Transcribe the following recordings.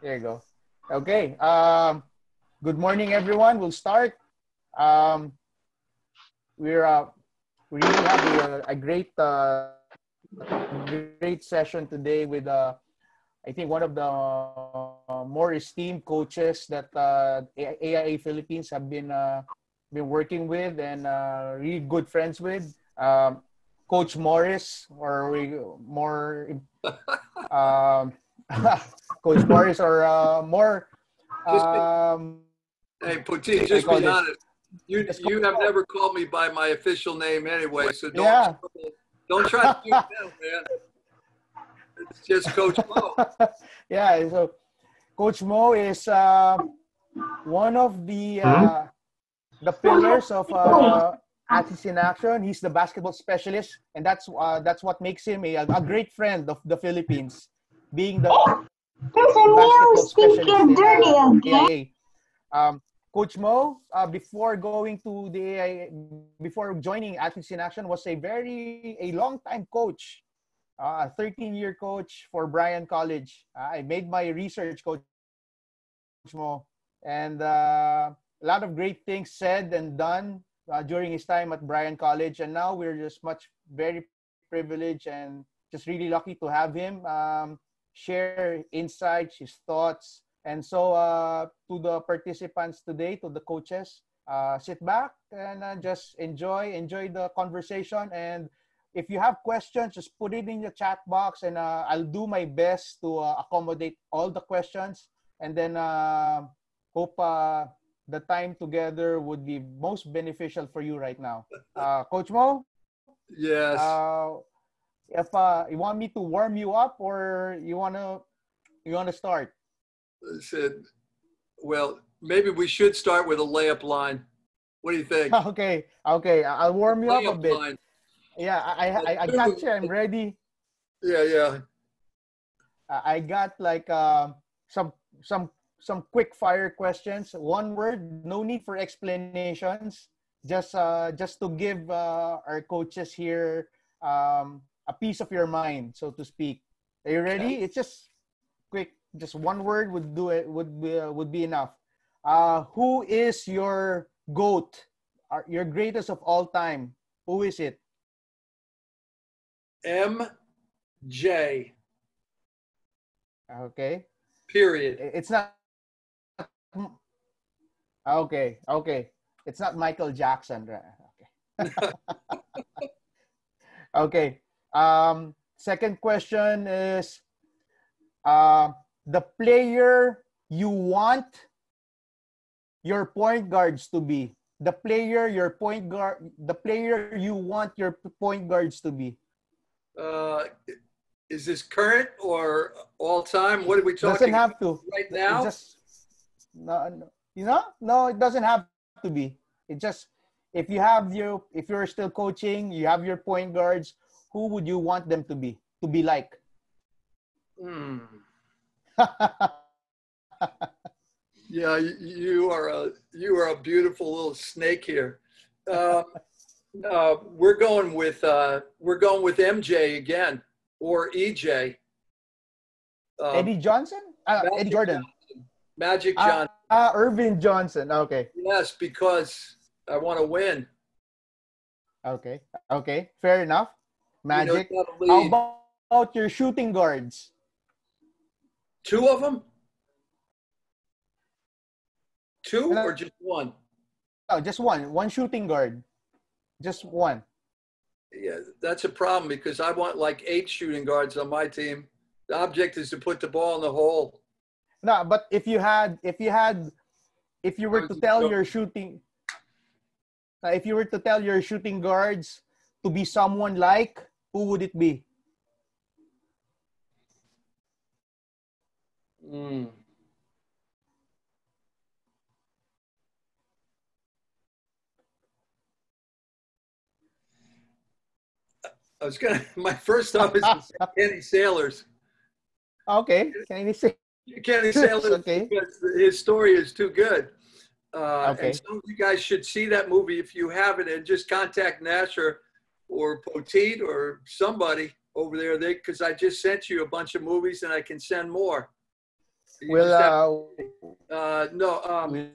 There you go. Okay. Good morning, everyone. We'll start. Um, we're we really have a great session today with I think one of the more esteemed coaches that AIA Philippines have been working with and really good friends with. Coach Morris, or we more um, Coach Morris, or more Just be, um, hey, what Poteet, do you just call be this? honest. You Just you have never called me by my official name anyway, so yeah. don't try to do it now, man. It's just Coach Mo. Yeah. So Coach Mo is one of the pillars of Athletes in Action. He's the basketball specialist, and that's what makes him a great friend of the Philippines, being the There's a basketball new specialist speaker in dirty again. AIA. Coach Mo, before going to the AIA, before joining Athletes in Action, was a long time coach, a 13-year coach for Bryan College. I made my research, Coach Mo, and a lot of great things said and done during his time at Bryan College. And now we're just very privileged and just really lucky to have him share insights, his thoughts. And so, to the participants today, to the coaches, sit back and just enjoy the conversation. And if you have questions, just put it in the chat box, and I'll do my best to accommodate all the questions. And then hope the time together would be most beneficial for you right now. Coach Mo, Yes. if you want me to warm you up, or you wanna start? I said, well, maybe we should start with a layup line. What do you think? Okay, I'll warm you up a Layup bit. line. Yeah, I got Dude, you. I'm ready. yeah. I got like some some some quick fire questions. One word, no need for explanations. Just to give our coaches here a piece of your mind, so to speak. Are you Okay. ready? It's just quick. Just one word would do it. Would be enough. Who is your goat? Your greatest of all time? Who is it? MJ. Okay. Period. It's not. Okay. It's not Michael Jackson, right? Okay. Okay. Second question is the player you want your point guards to be. The player you want your point guards to be. Uh, is this current or all time? What are we Doesn't talking have to. about right It now? just no, no, it doesn't have to be. It just if you're still coaching, you have your point guards. Who would you want them to be? To be like? Hmm. Yeah, you are a beautiful little snake here. Uh, we're going with MJ again, or EJ. Eddie Johnson? Eddie Magic Jordan. Johnson. Magic Johnson. Irvin Johnson. Okay. Yes, because I want to win. Okay. Fair enough. You know, you Magic. got to How lead. about your shooting guards? Two of them? Two No, or just one? no, just one. One shooting guard. Just one. Yeah, that's a problem because I want like 8 shooting guards on my team. The object is to put the ball in the hole. No, but if you I were was to just tell joking. your shooting if you were to tell your shooting guards to be someone like, who would it be? Mm. My first thought was to say Kenny Sailors. Okay. Can you say Kenny Sailors, okay? because his story is too good. And Okay. some of you guys should see that movie if you haven't, and just contact Nasher or Poteet or somebody over there. Because I just sent you a bunch of movies and I can send more. You We'll just have, no,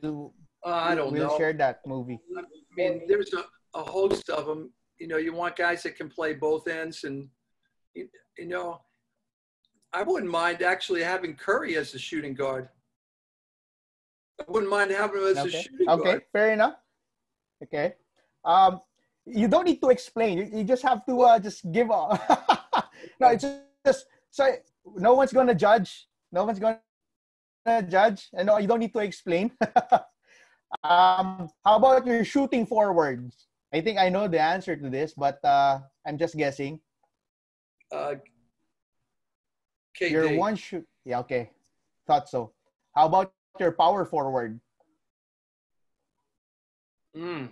we'll I don't we'll know. share that movie. I mean, there's a host of them. You know, you want guys that can play both ends, and you know, I wouldn't mind actually having Curry as a shooting guard. I wouldn't mind having him as a Okay. shooting Okay. guard. Fair enough. Okay. You don't need to explain. You just have to just give a. No, it's just so no one's gonna judge. No one's gonna judge, and no, you don't need to explain. How about your shooting forwards? I think I know the answer to this, but I'm just guessing. Uh, Your KD. one shoot. Yeah. Okay. Thought so. How about your power forward? Mm.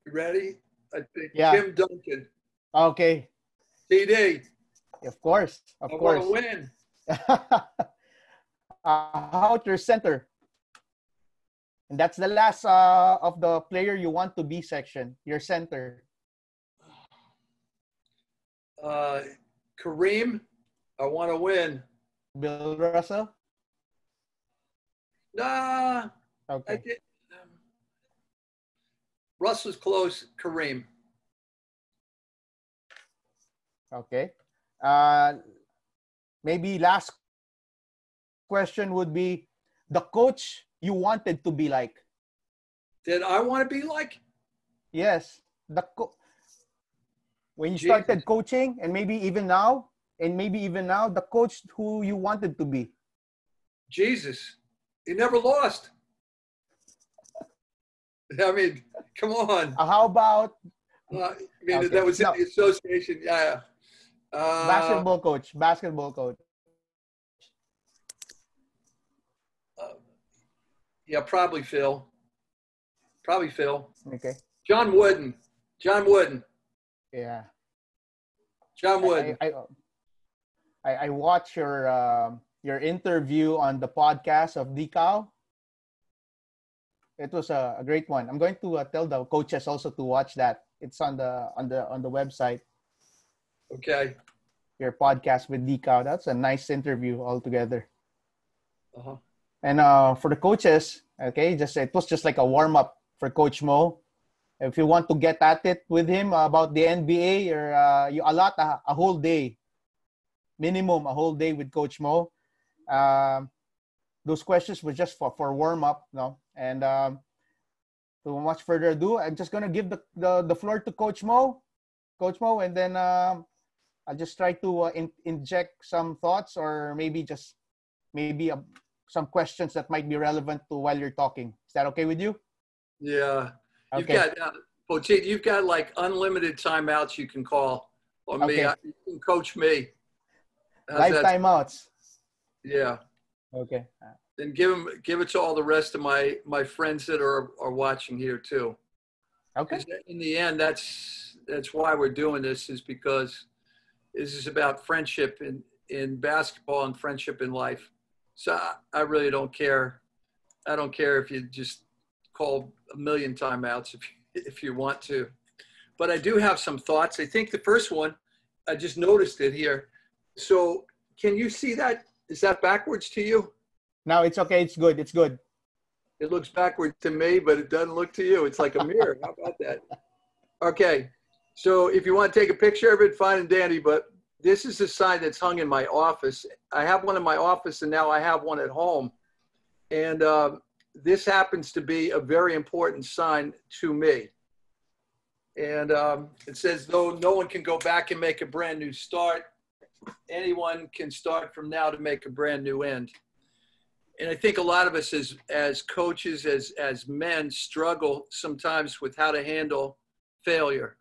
You ready? I think Yeah. Tim Duncan. Okay. TD. Of course. Of I want to course. win. How about your center? And that's the last of the player you want to be section. Your center. Kareem. I want to win. Bill Russell. Nah. I Okay. did. Russell's close. Kareem. Okay. Maybe last question would be the coach you wanted to be like. Did I want to be like Yes. When you Jesus? started coaching, and maybe even now, the coach who you wanted to be. Jesus. He never lost. I mean, come on. How about I mean, okay? that was in No, the association. Yeah. basketball coach. Basketball coach. Yeah, probably Phil. Probably Phil. Okay. John Wooden. John Wooden. Yeah. John Wooden. I watched your interview on the podcast of Decal. It was a great one. I'm going to tell the coaches also to watch that. It's on the website. Okay. Your podcast with Decal. That's a nice interview altogether. Uh-huh. And for the coaches, okay, it was just like a warm up for Coach Mo. If you want to get at it with him about the NBA, or you allot a whole day, minimum a whole day with Coach Mo. Those questions were just for warm up, no. And so much further ado, I'm just gonna give the floor to Coach Mo, and then I'll just try to inject some thoughts, or maybe some questions that might be relevant to while you're talking. Is that okay with you? Yeah. You've Okay. got, Poteet, you've got like unlimited timeouts you can call on me. Okay. You can coach me. How's Live that? timeouts. Yeah. Okay. And give it to all the rest of my friends that are watching here too. Okay. 'Cause in the end, that's why we're doing this, is because this is about friendship in basketball and friendship in life. So I really don't care. I don't care if you just call a million timeouts if you want to. But I do have some thoughts. I think the first one, I just noticed it here. So can you see that? Is that backwards to you? Now it's okay. It's good. It's good. It looks backward to me, but it doesn't look to you. It's like a mirror. How about that? Okay. So if you want to take a picture of it, fine and dandy. But this is a sign that's hung in my office. I have one in my office, and now I have one at home. And this happens to be a very important sign to me. And it says, though no one can go back and make a brand new start, anyone can start from now to make a brand new end. And I think a lot of us as coaches, as men, struggle sometimes with how to handle failure.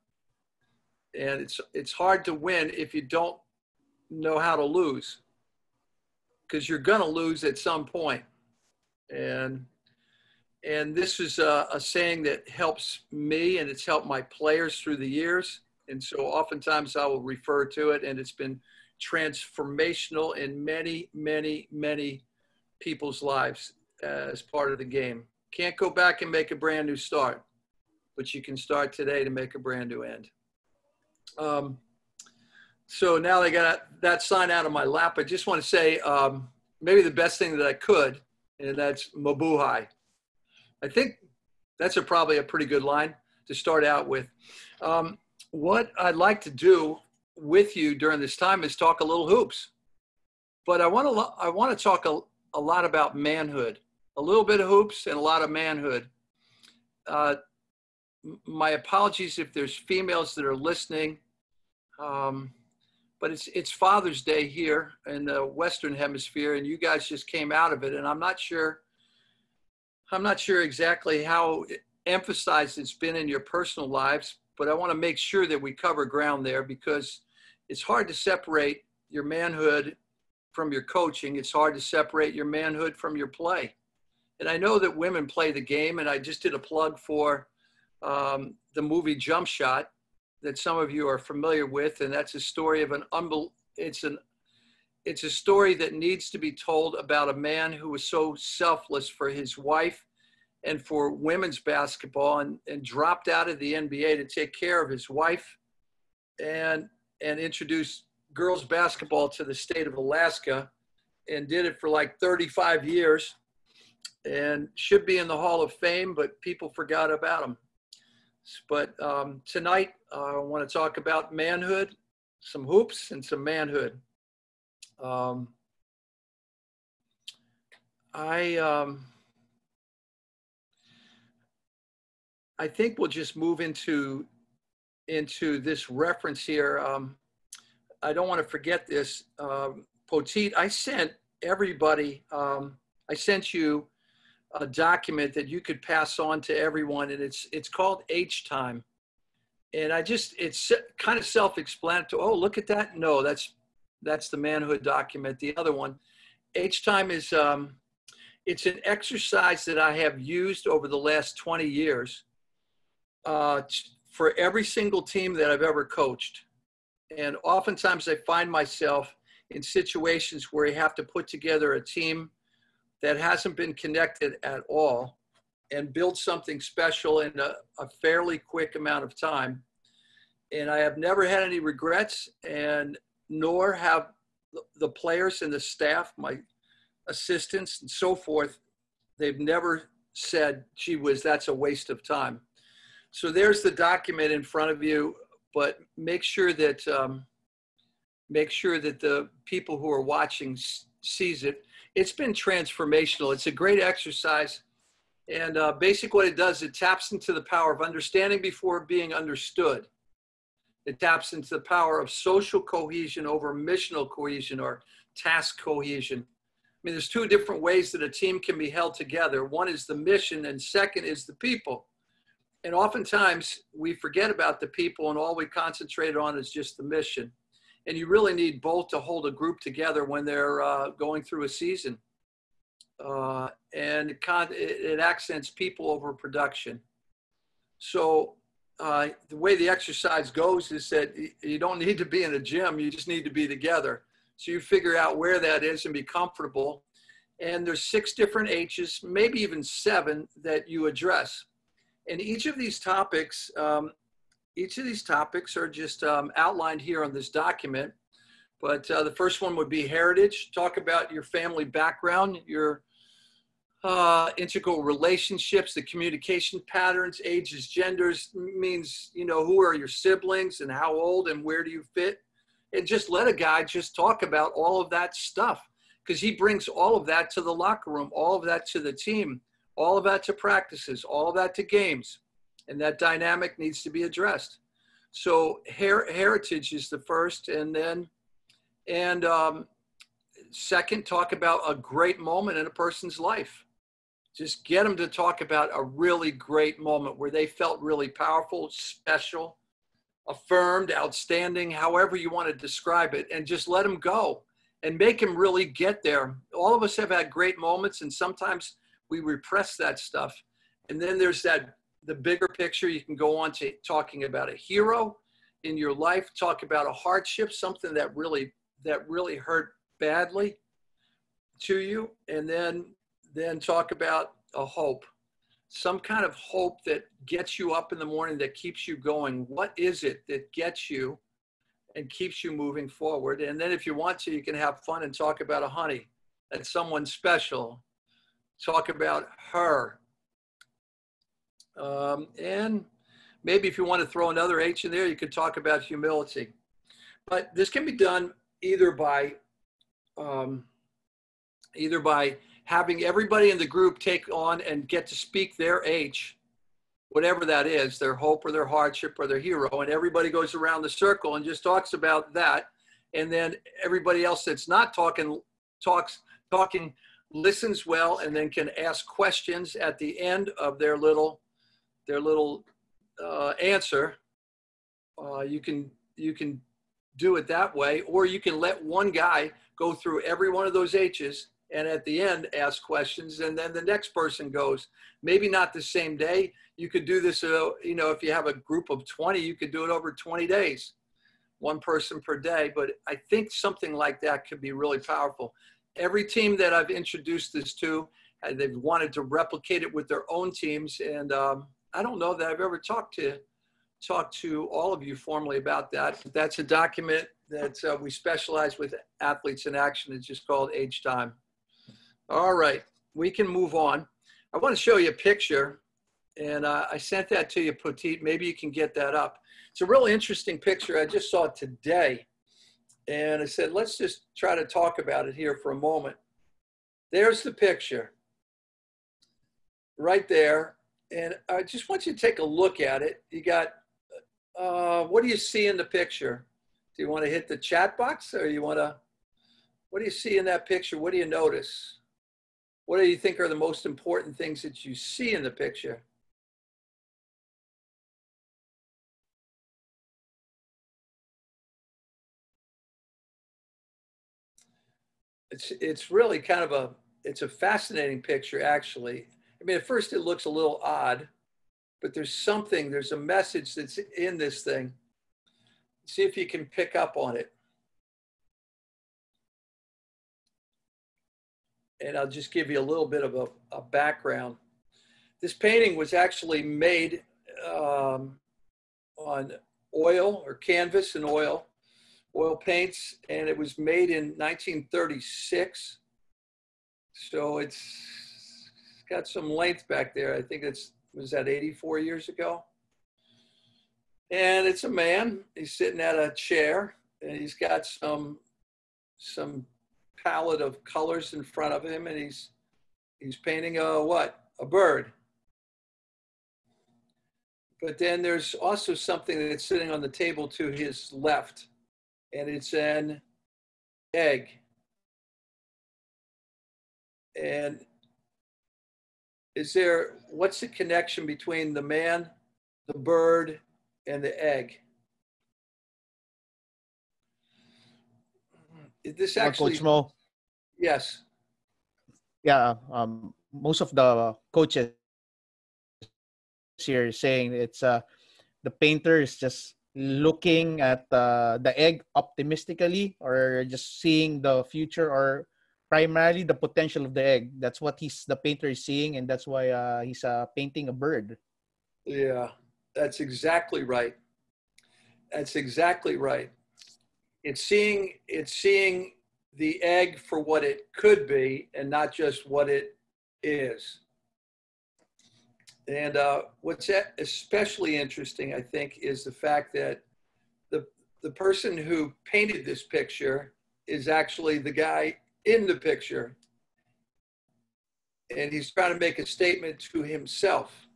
And it's hard to win if you don't know how to lose, because you're going to lose at some point. And this is a saying that helps me, and it's helped my players through the years. And so oftentimes I will refer to it, and it's been transformational in many, many, many people's lives as part of the game. Can't go back and make a brand new start, but you can start today to make a brand new end. So now they got that sign out of my lap. I just want to say maybe the best thing that I could, and that's Mabuhay. I think that's probably a pretty good line to start out with. What I'd like to do with you during this time is talk a little hoops, but I want to talk a lot about manhood, a little bit of hoops and a lot of manhood. My apologies if there's females that are listening, but it's Father's Day here in the Western Hemisphere, and you guys just came out of it, and I'm not sure exactly how emphasized it's been in your personal lives, but I want to make sure that we cover ground there, because it's hard to separate your manhood from your coaching. It's hard to separate your manhood from your play. And I know that women play the game, and I just did a plug for the movie Jump Shot that some of you are familiar with, and that's a story of it's a story that needs to be told about a man who was so selfless for his wife and for women's basketball, and dropped out of the NBA to take care of his wife and introduce girls basketball to the state of Alaska, and did it for like 35 years, and should be in the Hall of Fame, but people forgot about him. But tonight I want to talk about manhood, some hoops and some manhood. I think we'll just move into this reference here. I don't want to forget this. Poteet, I sent everybody, I sent you a document that you could pass on to everyone, and it's called H Time. And it's kind of self-explanatory. Oh, look at that. No, that's the manhood document. The other one, H Time, is it's an exercise that I have used over the last 20 years for every single team that I've ever coached. And oftentimes I find myself in situations where I have to put together a team that hasn't been connected at all and build something special in a fairly quick amount of time. And I have never had any regrets, and nor have the players and the staff, my assistants and so forth, they've never said, gee whiz, that's a waste of time. So there's the document in front of you, but make sure that the people who are watching sees it. It's been transformational. It's a great exercise. And basically what it does, it taps into the power of understanding before being understood. It taps into the power of social cohesion over missional cohesion or task cohesion. I mean, there's two different ways that a team can be held together. One is the mission, and second is the people. And oftentimes we forget about the people, and all we concentrate on is just the mission. And you really need both to hold a group together when they're going through a season. And it accents people over production. So the way the exercise goes is that you don't need to be in a gym, you just need to be together. So you figure out where that is and be comfortable. And there's 6 different H's, maybe even 7, that you address. And each of these topics are just outlined here on this document. But the first one would be heritage. Talk about your family background, your integral relationships, the communication patterns, ages, genders, means, who are your siblings and how old and where do you fit? And just let a guy just talk about all of that stuff, because he brings all of that to the locker room, all of that to the team, all of that to practices, all of that to games. And that dynamic needs to be addressed. So heritage is the first, and second, talk about a great moment in a person's life. Just get them to talk about a really great moment where they felt really powerful, special, affirmed, outstanding, however you want to describe it, and just let them go and make them really get there. All of us have had great moments, and sometimes we repress that stuff. And then there's the bigger picture. You can go on to talking about a hero in your life, talk about a hardship, something that really hurt badly to you, and then talk about a hope. some kind of hope that gets you up in the morning, that keeps you going. What is it that gets you and keeps you moving forward? And then if you want to, you can have fun and talk about a honey, that's someone special. Talk about her. And maybe if you want to throw another H in there, you could talk about humility. But this can be done either by having everybody in the group take on and get to speak their H, whatever that is, their hope or their hardship or their hero, and everybody goes around the circle and just talks about that. And then everybody else that's not talking, listens well, and then can ask questions at the end of their little answer. You can do it that way, or you can let one guy go through every one of those H's and at the end ask questions, and then the next person goes. Maybe not the same day. You could do this, if you have a group of 20, you could do it over 20 days, one person per day. But I think something like that could be really powerful. Every team that I've introduced this to, they've wanted to replicate it with their own teams. And I don't know that I've ever talked to all of you formally about that. That's a document that we specialize with athletes in action. It's just called Age Time. All right, we can move on. I want to show you a picture, and I sent that to you, Poteet. Maybe you can get that up. It's a real interesting picture. I just saw it today, and I said, let's just try to talk about it here for a moment. There's the picture right there, and I just want you to take a look at it. You got, what do you see in the picture? Do you want to hit the chat box, or what do you see in that picture? What do you notice? What do you think are the most important things that you see in the picture? It's really kind of it's a fascinating picture, actually. I mean, at first it looks a little odd, but there's a message that's in this thing. See if you can pick up on it. And I'll just give you a little bit of a background. This painting was actually made on oil or canvas and oil paints, and it was made in 1936. So it's got some length back there. I think was that 84 years ago? And it's a man. He's sitting at a chair, and he's got some palette of colors in front of him, and he's painting a bird. But then there's also something that's sitting on the table to his left, and it's an egg. And what's the connection between the man, the bird, and the egg? This actually, Coach Mo. Yes. Yeah, most of the coaches here saying it's the painter is just looking at the egg optimistically, or just seeing the future, or primarily the potential of the egg. That's what the painter is seeing, and that's why he's painting a bird. Yeah, that's exactly right. That's exactly right. It's seeing the egg for what it could be, and not just what it is. And what's especially interesting, I think, is the fact that the person who painted this picture is actually the guy in the picture. And he's trying to make a statement to himself.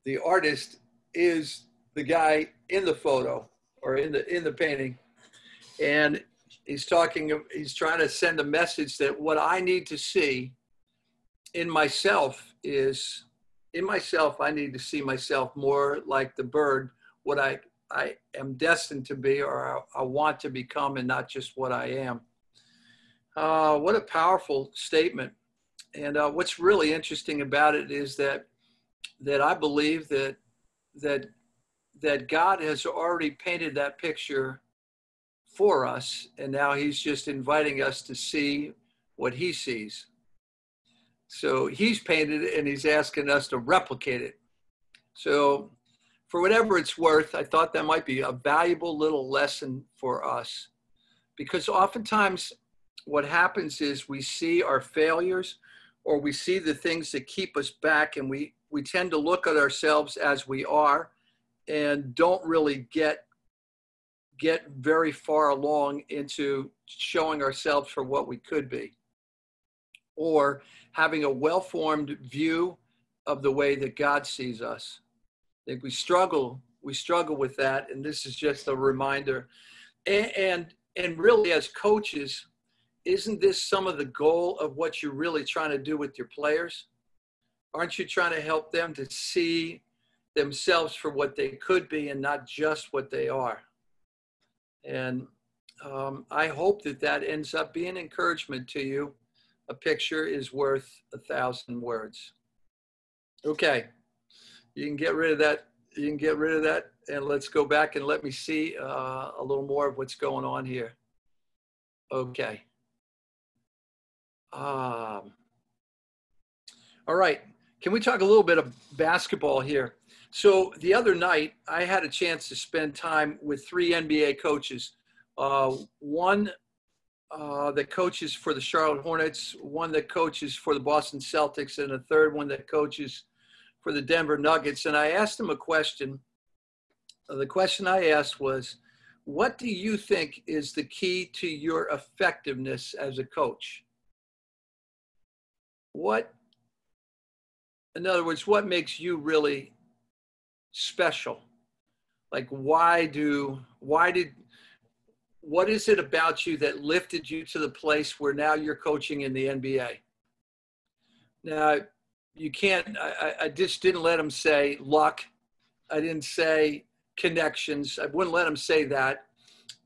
The artist is the guy in the photo, or in the painting. And he's trying to send a message that what I need to see in myself I need to see myself more like the bird, what I am destined to be, or I want to become, and not just what I am. What a powerful statement. And what's really interesting about it is that I believe that God has already painted that picture for us, and now he's just inviting us to see what he sees. So he's painted it and he's asking us to replicate it. So for whatever it's worth, I thought that might be a valuable little lesson for us, because oftentimes what happens is we see our failures or we see the things that keep us back, and we tend to look at ourselves as we are and don't really get very far along into showing ourselves for what we could be, or having a well-formed view of the way that God sees us. I think we struggle with that, and this is just a reminder. And really, as coaches, isn't this some of the goal of what you're really trying to do with your players? Aren't you trying to help them to see themselves for what they could be and not just what they are? And I hope that ends up being encouragement to you. A picture is worth 1,000 words. Okay, you can get rid of that. You can get rid of that, and let's go back and let me see a little more of what's going on here. Okay. All right. Can we talk a little bit of basketball here? So the other night, I had a chance to spend time with 3 NBA coaches. One that coaches for the Charlotte Hornets, one that coaches for the Boston Celtics, and a third one that coaches for the Denver Nuggets. And I asked them a question. The question I asked was, what do you think is the key to your effectiveness as a coach? In other words, what makes you really special? Like, what is it about you that lifted you to the place where now you're coaching in the NBA? Now, you can't, I just didn't let them say luck. I didn't say connections. I wouldn't let them say that.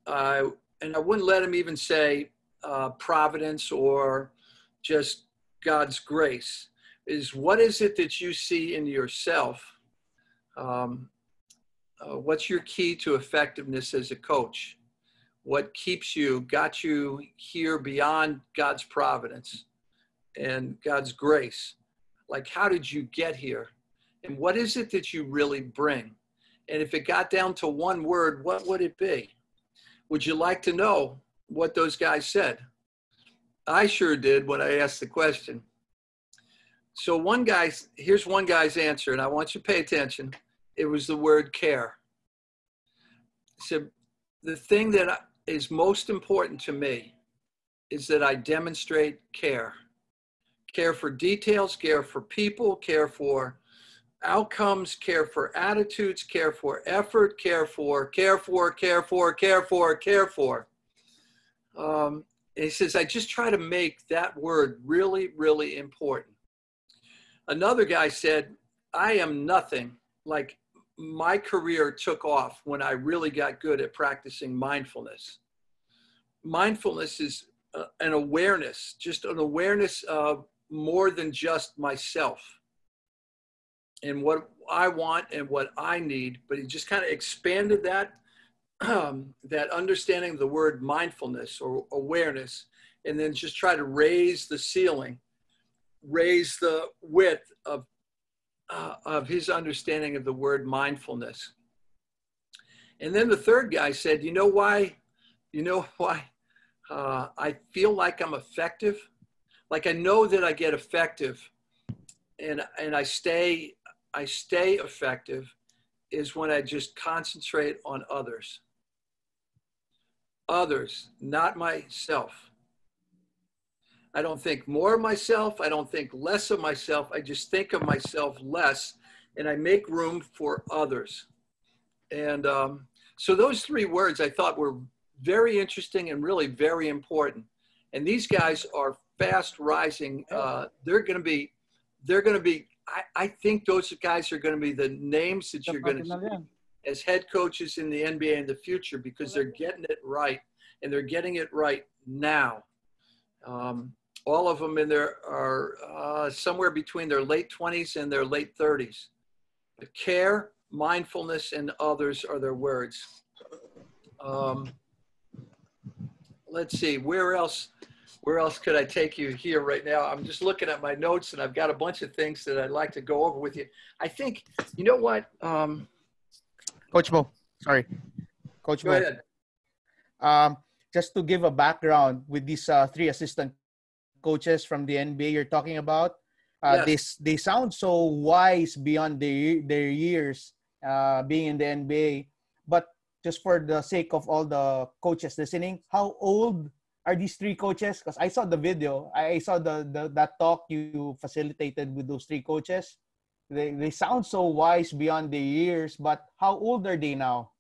And I wouldn't let them even say providence or just God's grace. What is it that you see in yourself? What's your key to effectiveness as a coach? What got you here beyond God's providence and God's grace? Like, how did you get here? And what is it that you really bring? And if it got down to one word, what would it be? Would you like to know what those guys said? I sure did when I asked the question. So here's one guy's answer, and I want you to pay attention. It was the word care. So the thing that is most important to me is that I demonstrate care. Care for details, care for people, care for outcomes, care for attitudes, care for effort, care for. He says, I just try to make that word really, really important. Another guy said, I am nothing. Like, my career took off when I really got good at practicing mindfulness. Mindfulness is an awareness, just an awareness of more than just myself and what I want and what I need. But he just kind of expanded that, that understanding of the word mindfulness or awareness, and then just try to raise the ceiling, raise the width of his understanding of the word mindfulness. And then the third guy said, you know why I feel like I'm effective? Like, I know that I get effective and I stay effective is when I just concentrate on others. Others, not myself. I don't think more of myself. I don't think less of myself. I just think of myself less, and I make room for others. And so those 3 words I thought were very interesting and really very important. And these guys are fast rising. They're going to be, I think those guys are going to be the names that you're going to see as head coaches in the NBA in the future, because they're getting it right, and they're getting it right now. All of them are somewhere between their late 20s and their late 30s. But care, mindfulness, and others are their words. Let's see, where else Where else could I take you here right now? I'm just looking at my notes and I've got a bunch of things that I'd like to go over with you. I think, you know what? Coach Mo, sorry. Coach Go Mo. ahead. Just to give a background with these three assistant coaches from the NBA you're talking about, Yes. they sound so wise beyond their years being in the NBA. But just for the sake of all the coaches listening, how old are these three coaches? Because I saw the video, I saw that talk you facilitated with those three coaches. They sound so wise beyond their years, but how old are they now?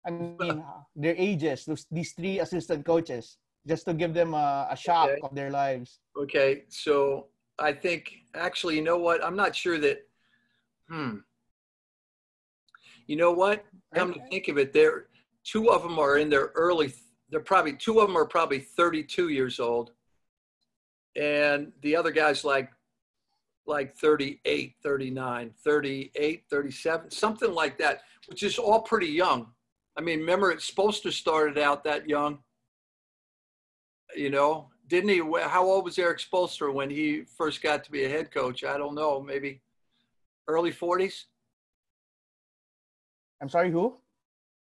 I mean, their ages, these three assistant coaches, just to give them a shock Okay. of their lives. Okay. So I think actually, you know what? I'm not sure that, you know what? Right? Come to think of it, two of them are in their two of them are probably 32 years old. And the other guy's like 38, 39, 38, 37, something like that, which is all pretty young. I mean, remember, Spoelstra started out that young, you know, didn't he? How old was Eric Spoelstra when he first got to be a head coach? I don't know, maybe early 40s? I'm sorry, who?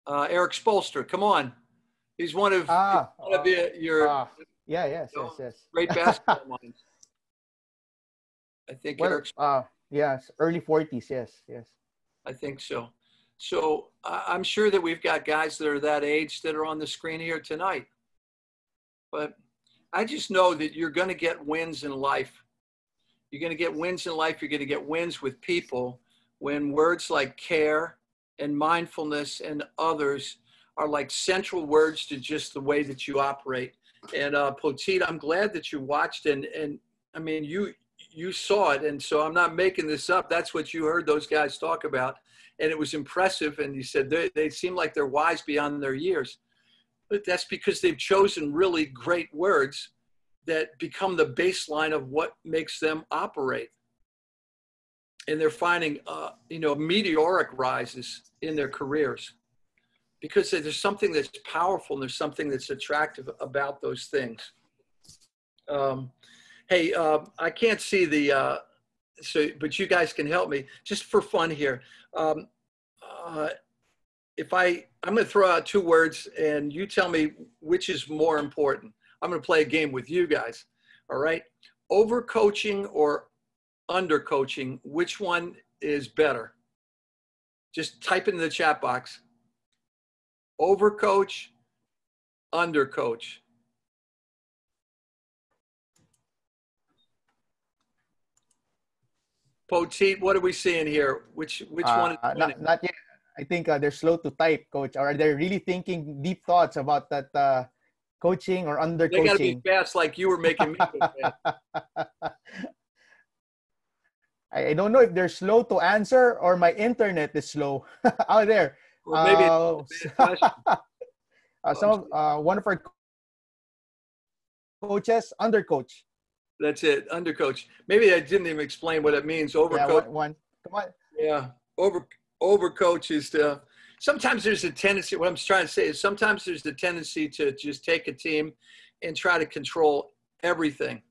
Eric Spoelstra, come on. He's one of your yes, yes. great basketball minds. I think Well, yes, early 40s, yes. I think so. So I'm sure that we've got guys that are that age that are on the screen here tonight. But I just know that you're going to get wins in life. You're going to get wins in life. You're going to get wins with people when words like care and mindfulness and others are like central words to just the way that you operate. And Poteet, I'm glad that you watched and I mean, you saw it. And so I'm not making this up. That's what you heard those guys talk about. And it was impressive. And you said they seem like they're wise beyond their years. But that's because they've chosen really great words that become the baseline of what makes them operate. And they're finding, meteoric rises in their careers because there's something that's powerful and there's something that's attractive about those things. I can't see but you guys can help me just for fun here. I'm going to throw out two words and you tell me which is more important. I'm going to play a game with you guys. All right. Overcoaching or undercoaching, which one is better? Just type it in the chat box. Overcoach, undercoach. Poteet, what are we seeing here? Which one is winning? Not yet. I think they're slow to type, coach, or they're really thinking deep thoughts about that coaching or undercoaching. They got to be fast like you were making me go fast. I don't know if they're slow to answer or my internet is slow. Out there. Or maybe it's a some one of our coaches, undercoach. That's it, undercoach. Maybe I didn't even explain what it means. Overcoach. Yeah, one. Come on. Yeah, overcoach is to. Sometimes there's a tendency. What I'm trying to say is sometimes there's the tendency to just take a team and try to control everything.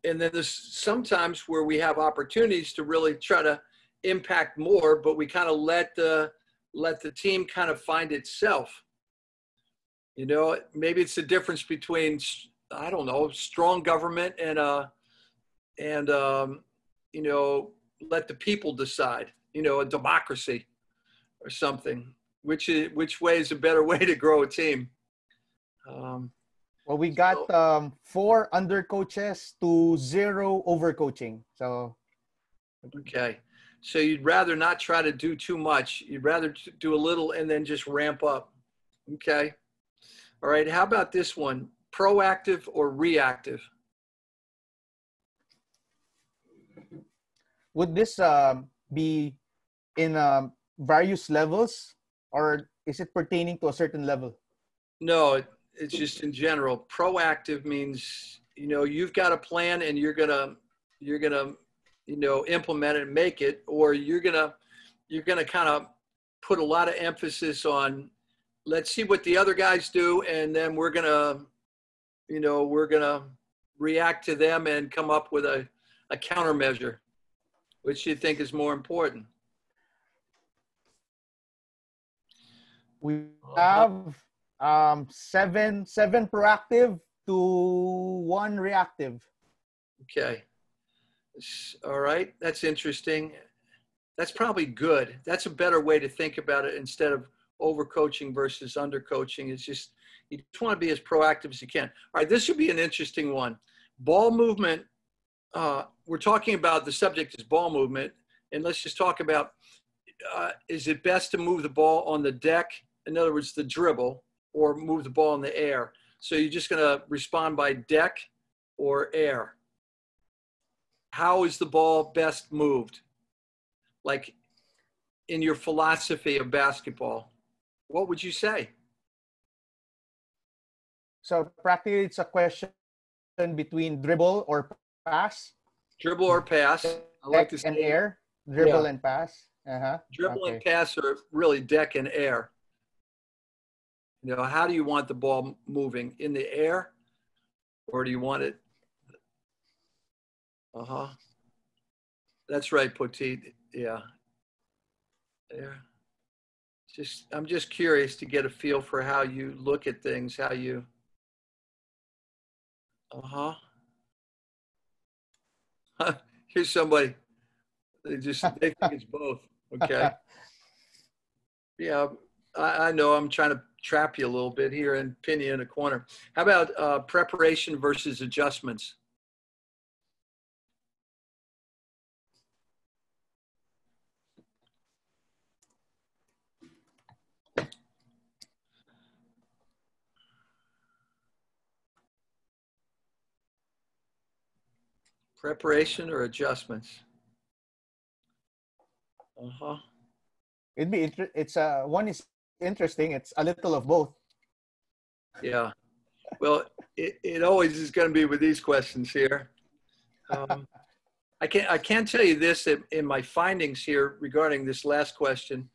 And then there's sometimes where we have opportunities to really try to impact more, but we kind of let the team kind of find itself. You know, maybe it's the difference between, I don't know, strong government and let the people decide, a democracy or something, which way is a better way to grow a team. Well, we got 4 under coaches to 0 over coaching. So, okay. So you'd rather not try to do too much. You'd rather do a little and then just ramp up. Okay. All right. How about this one? Proactive or reactive? would this be in various levels, or is it pertaining to a certain level? No, it's just in general. Proactive means, you've got a plan and you're gonna implement it and make it, or you're gonna kind of put a lot of emphasis on, let's see what the other guys do, and then we're gonna we're going to react to them and come up with a countermeasure. Which do you think is more important? We have seven proactive to 1 reactive. Okay. All right. That's interesting. That's probably good. That's a better way to think about it instead of overcoaching versus undercoaching. It's just, you just want to be as proactive as you can. All right. This should be an interesting one. Ball movement. We're talking about, the subject is ball movement. And let's just talk about, is it best to move the ball on the deck? In other words, the dribble, or move the ball in the air. So you're just going to respond by deck or air. How is the ball best moved? Like in your philosophy of basketball, what would you say? So practically it's a question between dribble or pass. Dribble or pass. I like to say. And air. Dribble Yeah. and pass. Dribble and pass are really deck and air. How do you want the ball moving? In the air? Or do you want it? That's right, Poteet. Yeah. There. I'm just curious to get a feel for how you look at things, how you. Here's somebody. They think it's both. Okay. Yeah, I know I'm trying to trap you a little bit here and pin you in a corner. How about preparation versus adjustments? Preparation or adjustments? One is interesting. It's a little of both. Yeah. Well, it always is going to be with these questions here. I can't tell you this in my findings here regarding this last question.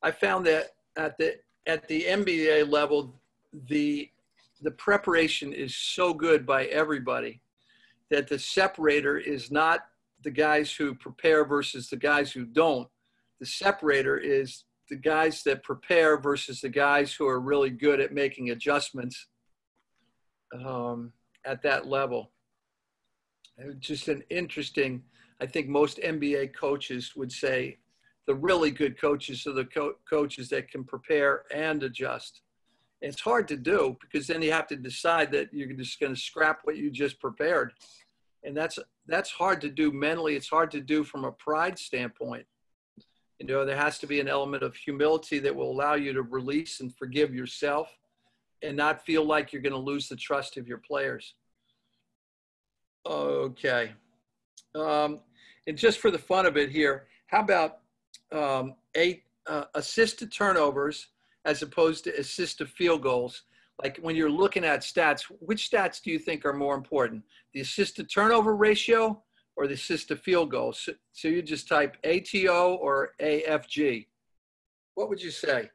I found that at the NBA level, the preparation is so good by everybody that the separator is not the guys who prepare versus the guys who don't. The separator is the guys that prepare versus the guys who are really good at making adjustments at that level. Just an interesting, I think most NBA coaches would say the really good coaches are the coaches that can prepare and adjust. And it's hard to do because then you have to decide that you're just going to scrap what you just prepared. And that's hard to do mentally. It's hard to do from a pride standpoint. There has to be an element of humility that will allow you to release and forgive yourself and not feel like you're going to lose the trust of your players. Okay. And just for the fun of it here, how about assist to turnovers as opposed to assist to field goals? Like when you're looking at stats, which stats do you think are more important? The assist to turnover ratio or the assist to field goals? So you just type ATO or AFG. What would you say?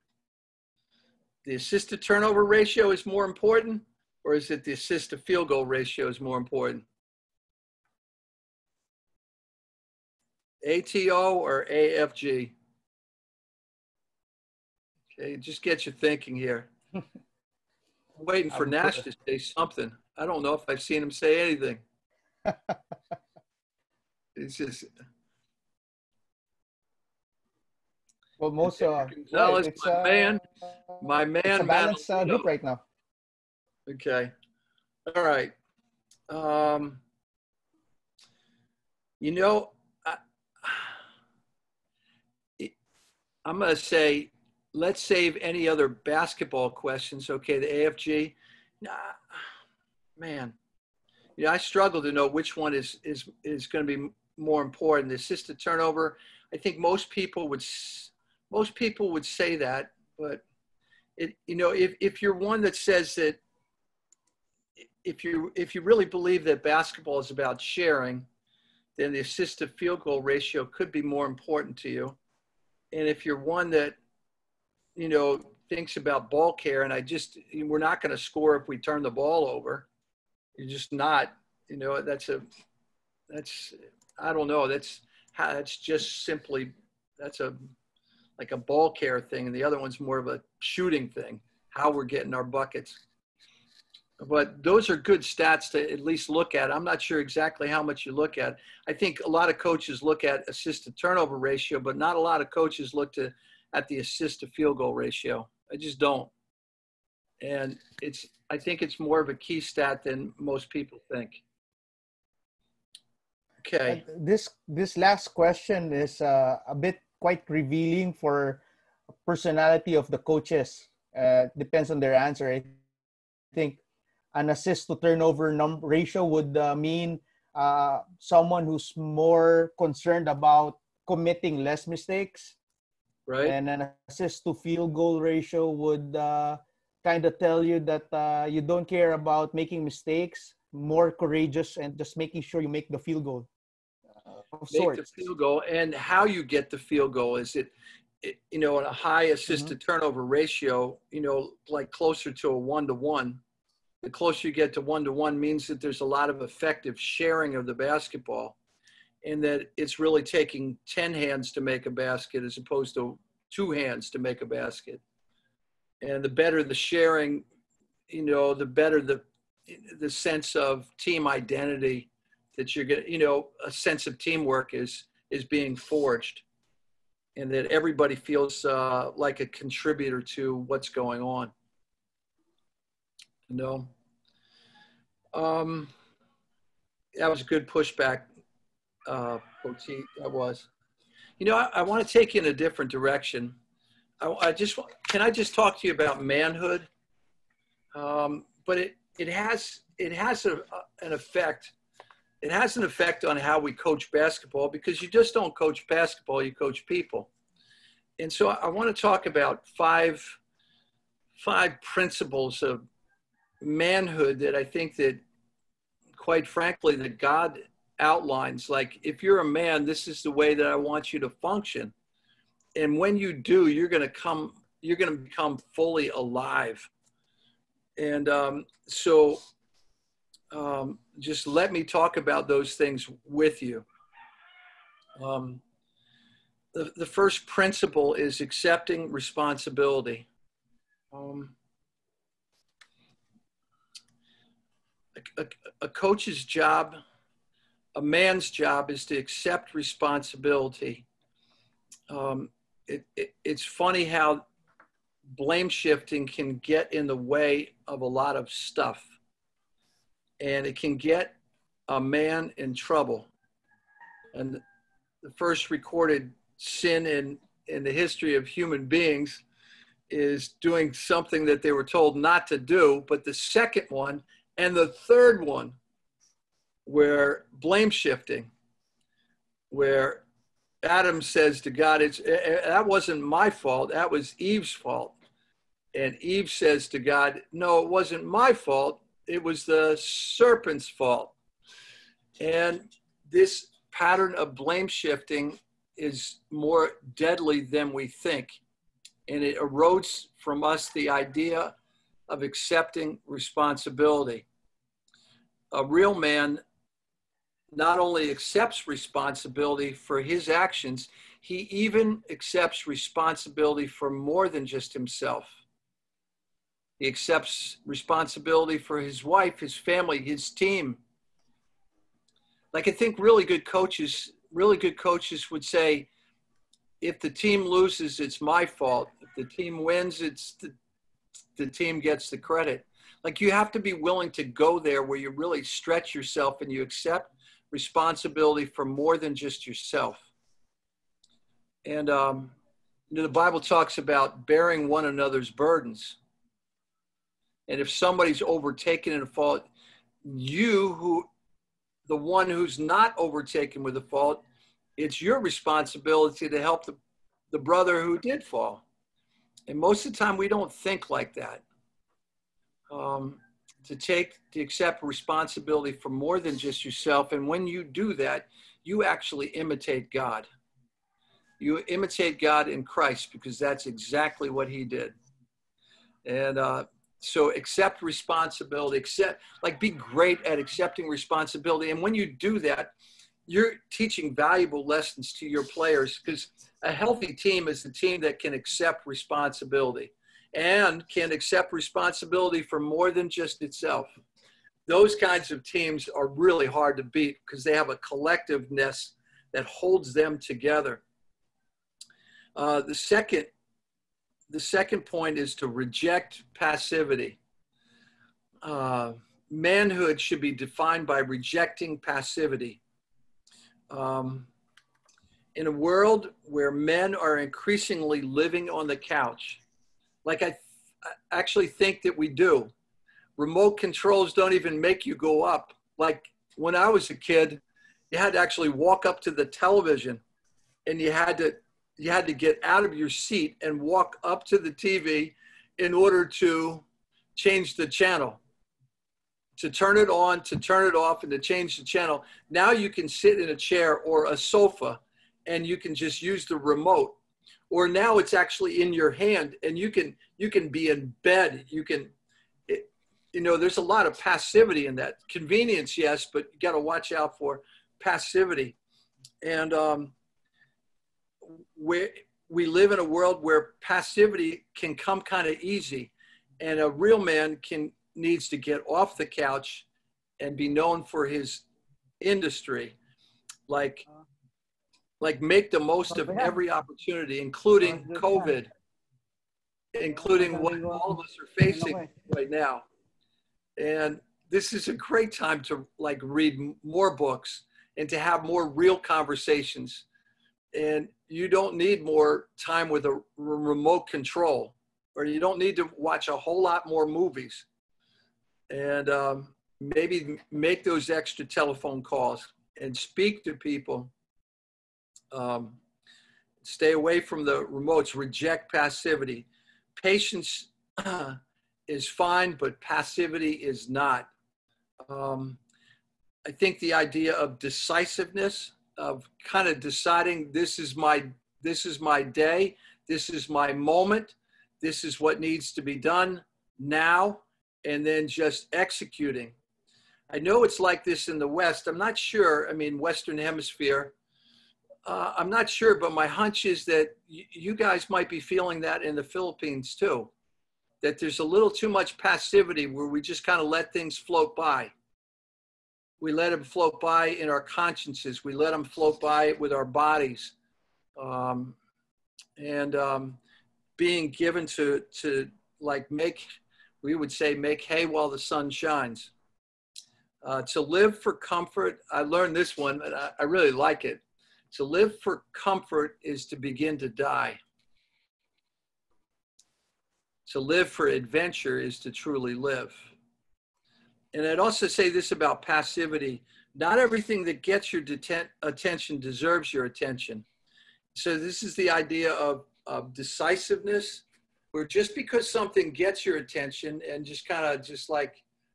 The assist to turnover ratio is more important, or is it the assist to field goal ratio is more important? ATO or AFG? Okay, just get you thinking here. I'm waiting for Nash to say something. I don't know if I've seen him say anything. It's just. Well, most Gonzalez, it's my man. It's a balanced group right now. Okay, all right. I'm going to say, let's save any other basketball questions. Okay, the AFG. Man, I struggle to know which one is going to be more important. The assist to turnover. I think most people would say that, but if you're one that says that, if you really believe that basketball is about sharing, then the assist to field goal ratio could be more important to you. And if you're one that, thinks about ball care and we're not going to score if we turn the ball over, You're just not, I don't know. That's just simply, that's like a ball care thing. And the other one's more of a shooting thing, how we're getting our buckets. But those are good stats to at least look at. I'm not sure exactly how much you look at. I think a lot of coaches look at assist to turnover ratio, but not a lot of coaches look at the assist to field goal ratio. I just don't. And I think it's more of a key stat than most people think. Okay. This last question is a bit quite revealing for personality of the coaches. Depends on their answer. I think an assist to turnover ratio would mean someone who's more concerned about committing less mistakes. Right. And an assist to field goal ratio would kind of tell you that you don't care about making mistakes, more courageous, and just making sure you make the field goal. Make the field goal, and how you get the field goal is it in a high assist to turnover ratio, like closer to a 1-to-1. The closer you get to 1-to-1 means that there's a lot of effective sharing of the basketball, and that it's really taking 10 hands to make a basket as opposed to 2 hands to make a basket. And the better the sharing, the better the sense of team identity that you're getting, a sense of teamwork is being forged, and that everybody feels like a contributor to what's going on. That was a good pushback, Poteet. That was. I want to take you in a different direction. Can I just talk to you about manhood? But it has an effect. It has an effect on how we coach basketball, because you just don't coach basketball, you coach people. And so I want to talk about five principles of manhood that I think that, quite frankly, that God outlines. Like, if you're a man, this is the way that I want you to function. And when you do, you're going to become fully alive. And just let me talk about those things with you. The first principle is accepting responsibility. A coach's job, a man's job, is to accept responsibility. It's funny how blame shifting can get in the way of a lot of stuff, and it can get a man in trouble. And the first recorded sin in the history of human beings is doing something that they were told not to do. But the second one and the third one were blame shifting, where Adam says to God, that wasn't my fault, that was Eve's fault. And Eve says to God, no, it wasn't my fault, it was the serpent's fault. And this pattern of blame shifting is more deadly than we think. And it erodes from us the idea of accepting responsibility. A real man not only accepts responsibility for his actions, he even accepts responsibility for more than just himself. He accepts responsibility for his wife, his family, his team. Like, I think really good coaches would say, if the team loses, it's my fault. If the team wins, it's the team gets the credit. Like, you have to be willing to go there where you really stretch yourself and you accept responsibility for more than just yourself. And the Bible talks about bearing one another's burdens. And if somebody's overtaken in a fault, the one who's not overtaken with a fault, it's your responsibility to help the brother who did fall. And most of the time we don't think like that. To accept responsibility for more than just yourself. And when you do that, you actually imitate God. You imitate God in Christ, because that's exactly what he did. And So accept responsibility, be great at accepting responsibility. And when you do that, you're teaching valuable lessons to your players, because a healthy team is the team that can accept responsibility and can accept responsibility for more than just itself. Those kinds of teams are really hard to beat because they have a collectiveness that holds them together. The second point is to reject passivity. Manhood should be defined by rejecting passivity. In a world where men are increasingly living on the couch, like I actually think that we do, remote controls don't even make you go up. Like when I was a kid, you had to actually walk up to the television and you had to get out of your seat and walk up to the TV in order to change the channel, to turn it on, to turn it off, and to change the channel. Now you can sit in a chair or a sofa and you can just use the remote. Or now it's actually in your hand and you can be in bed. There's a lot of passivity in that. Convenience, yes, but you got to watch out for passivity. And we live in a world where passivity can come kind of easy, and a real man needs to get off the couch and be known for his industry, like make the most of every opportunity, including COVID, including what all of us are facing right now. And this is a great time to read more books and to have more real conversations. And you don't need more time with a remote control, or you don't need to watch a whole lot more movies. And maybe make those extra telephone calls and speak to people. Stay away from the remotes, reject passivity. Patience is fine, but passivity is not. I think the idea of decisiveness, of kind of deciding this is my day, this is my moment, this is what needs to be done now, and then just executing. I know it's like this in the West. I'm not sure. I mean, Western Hemisphere. I'm not sure, but my hunch is that you guys might be feeling that in the Philippines too, that there's a little too much passivity where we just kind of let things float by. We let them float by in our consciences. We let them float by with our bodies. Being given to make hay while the sun shines. To live for comfort, I learned this one, and I really like it. To live for comfort is to begin to die. To live for adventure is to truly live. And I'd also say this about passivity. Not everything that gets your attention deserves your attention. So this is the idea of decisiveness, where just because something gets your attention and just kind of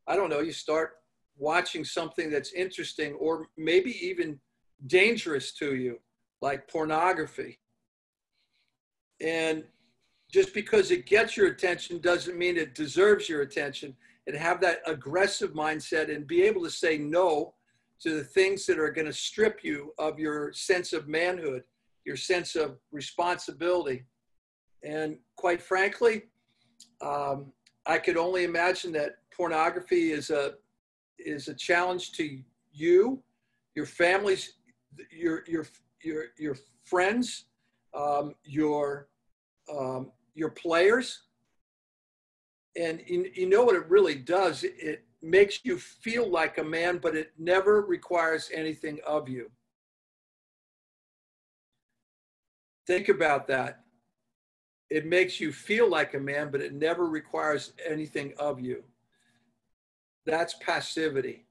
I don't know, you start watching something that's interesting or maybe even dangerous to you, like pornography. And just because it gets your attention doesn't mean it deserves your attention. And have that aggressive mindset and be able to say no to the things that are going to strip you of your sense of manhood, your sense of responsibility. And quite frankly, I could only imagine that pornography is a challenge to you, your families, your friends, your players. And you know what it really does? It makes you feel like a man, but it never requires anything of you. Think about that. It makes you feel like a man, but it never requires anything of you. That's passivity.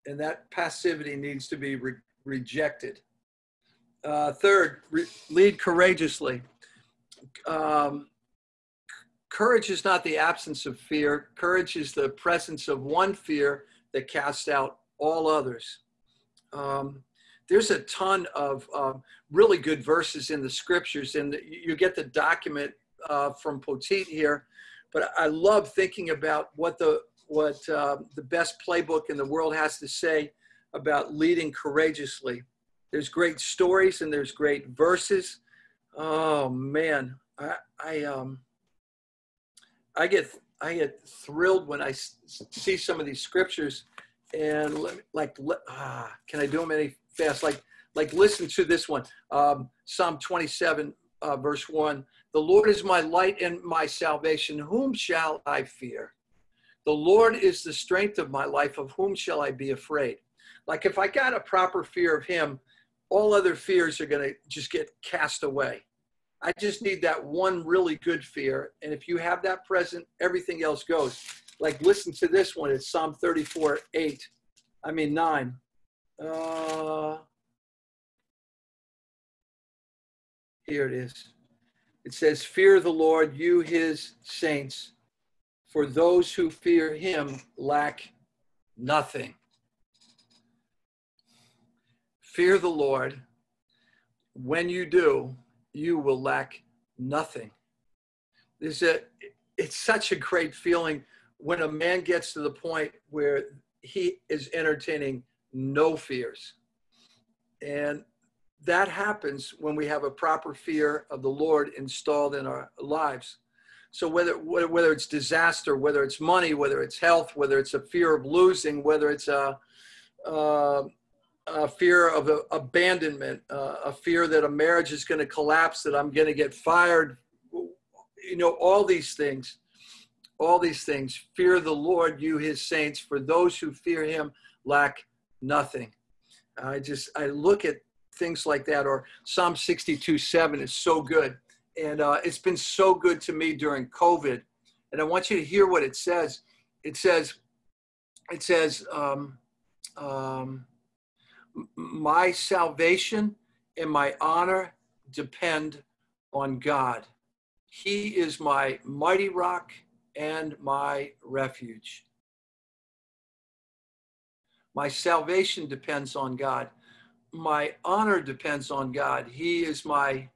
And that passivity needs to be rejected. Third, lead courageously. Courage is not the absence of fear. Courage is the presence of one fear that casts out all others. There's a ton of really good verses in the scriptures, and you get the document from Poteet here. but I love thinking about what the best playbook in the world has to say about leading courageously. There's great stories and there's great verses. Oh man, I get thrilled when I see some of these scriptures, and can I do them any fast? Like listen to this one, Psalm 27, verse 1. The Lord is my light and my salvation. Whom shall I fear? The Lord is the strength of my life. Of whom shall I be afraid? Like if I got a proper fear of him, all other fears are going to just get cast away. I just need that one really good fear. And if you have that present, everything else goes. Like listen to this one. It's Psalm 34, 9. Here it is. It says, fear the Lord, you his saints, for those who fear him lack nothing. Fear the Lord. When you do, you will lack nothing. It's such a great feeling when a man gets to the point where he is entertaining no fears. And that happens when we have a proper fear of the Lord installed in our lives. So whether it's disaster, whether it's money, whether it's health, whether it's a fear of losing, whether it's a fear of abandonment, a fear that a marriage is going to collapse, that I'm going to get fired, all these things, fear the Lord, you his saints, for those who fear him lack nothing. I look at things like that, or Psalm 62:7 is so good. And it's been so good to me during COVID. And I want you to hear what it says. It says, my salvation and my honor depend on God. He is my mighty rock and my refuge. My salvation depends on God. My honor depends on God. He is my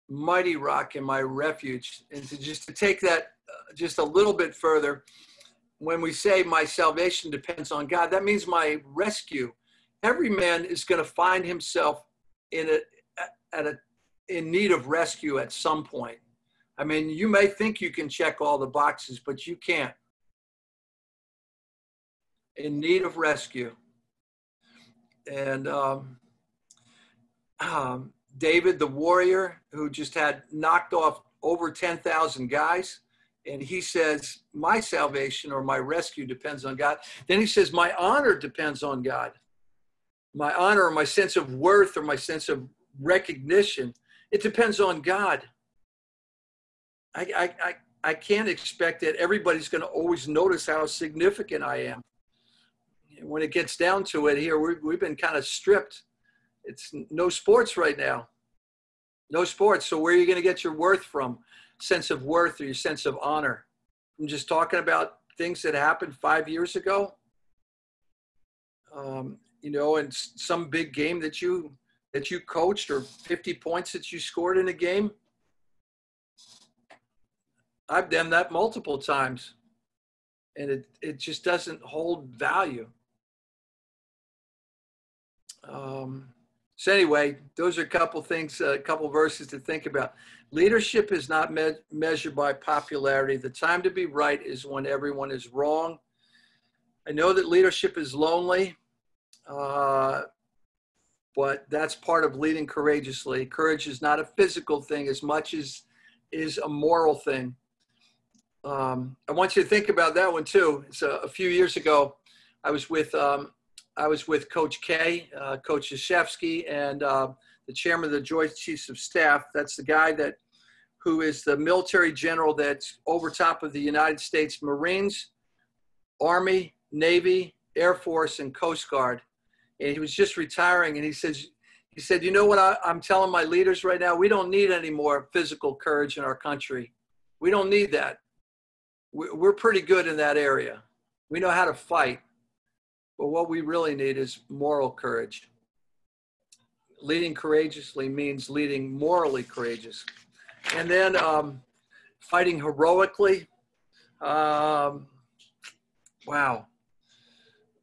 mighty rock and my refuge. And to take that just a little bit further, when we say my salvation depends on God, that means my rescue. Every man is going to find himself in need of rescue at some point. I mean, you may think you can check all the boxes, but you can't. In need of rescue. And David, the warrior, who just had knocked off over 10,000 guys, and he says, my salvation or my rescue depends on God. Then he says, my honor depends on God. My honor or my sense of worth or my sense of recognition, it depends on God. I can't expect that everybody's going to always notice how significant I am. When it gets down to it here, we've been kind of stripped. It's no sports right now. No sports. So where are you going to get your worth from? Sense of worth or your sense of honor? I'm just talking about things that happened 5 years ago. And some big game that you coached, or 50 points that you scored in a game. I've done that multiple times, and it just doesn't hold value. So anyway, those are a couple things, a couple verses to think about. Leadership is not measured by popularity. The time to be right is when everyone is wrong. I know that leadership is lonely, but that's part of leading courageously. Courage is not a physical thing as much as is a moral thing. I want you to think about that one too. So a few years ago, I was with Coach K, Coach Michalski, and the chairman of the Joint Chiefs of Staff. That's the guy who is the military general that's over top of the United States Marines, Army, Navy, Air Force, and Coast Guard. And he was just retiring, and he said, you know what I'm telling my leaders right now? We don't need any more physical courage in our country. We don't need that. We're pretty good in that area. We know how to fight. But what we really need is moral courage. Leading courageously means leading morally courageous. And then fighting heroically. Wow.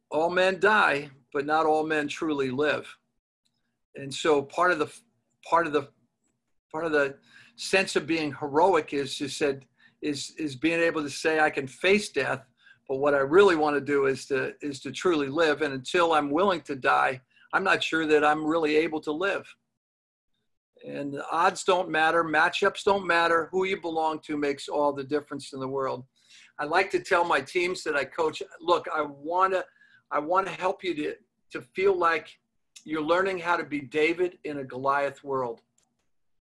All men die, but not all men truly live. And so part of the sense of being heroic is being able to say I can face death, but what I really want to do is to truly live. And until I'm willing to die, I'm not sure that I'm really able to live. And the odds don't matter, matchups don't matter. Who you belong to makes all the difference in the world. I like to tell my teams that I coach, look, I want to help you to feel like you're learning how to be David in a Goliath world.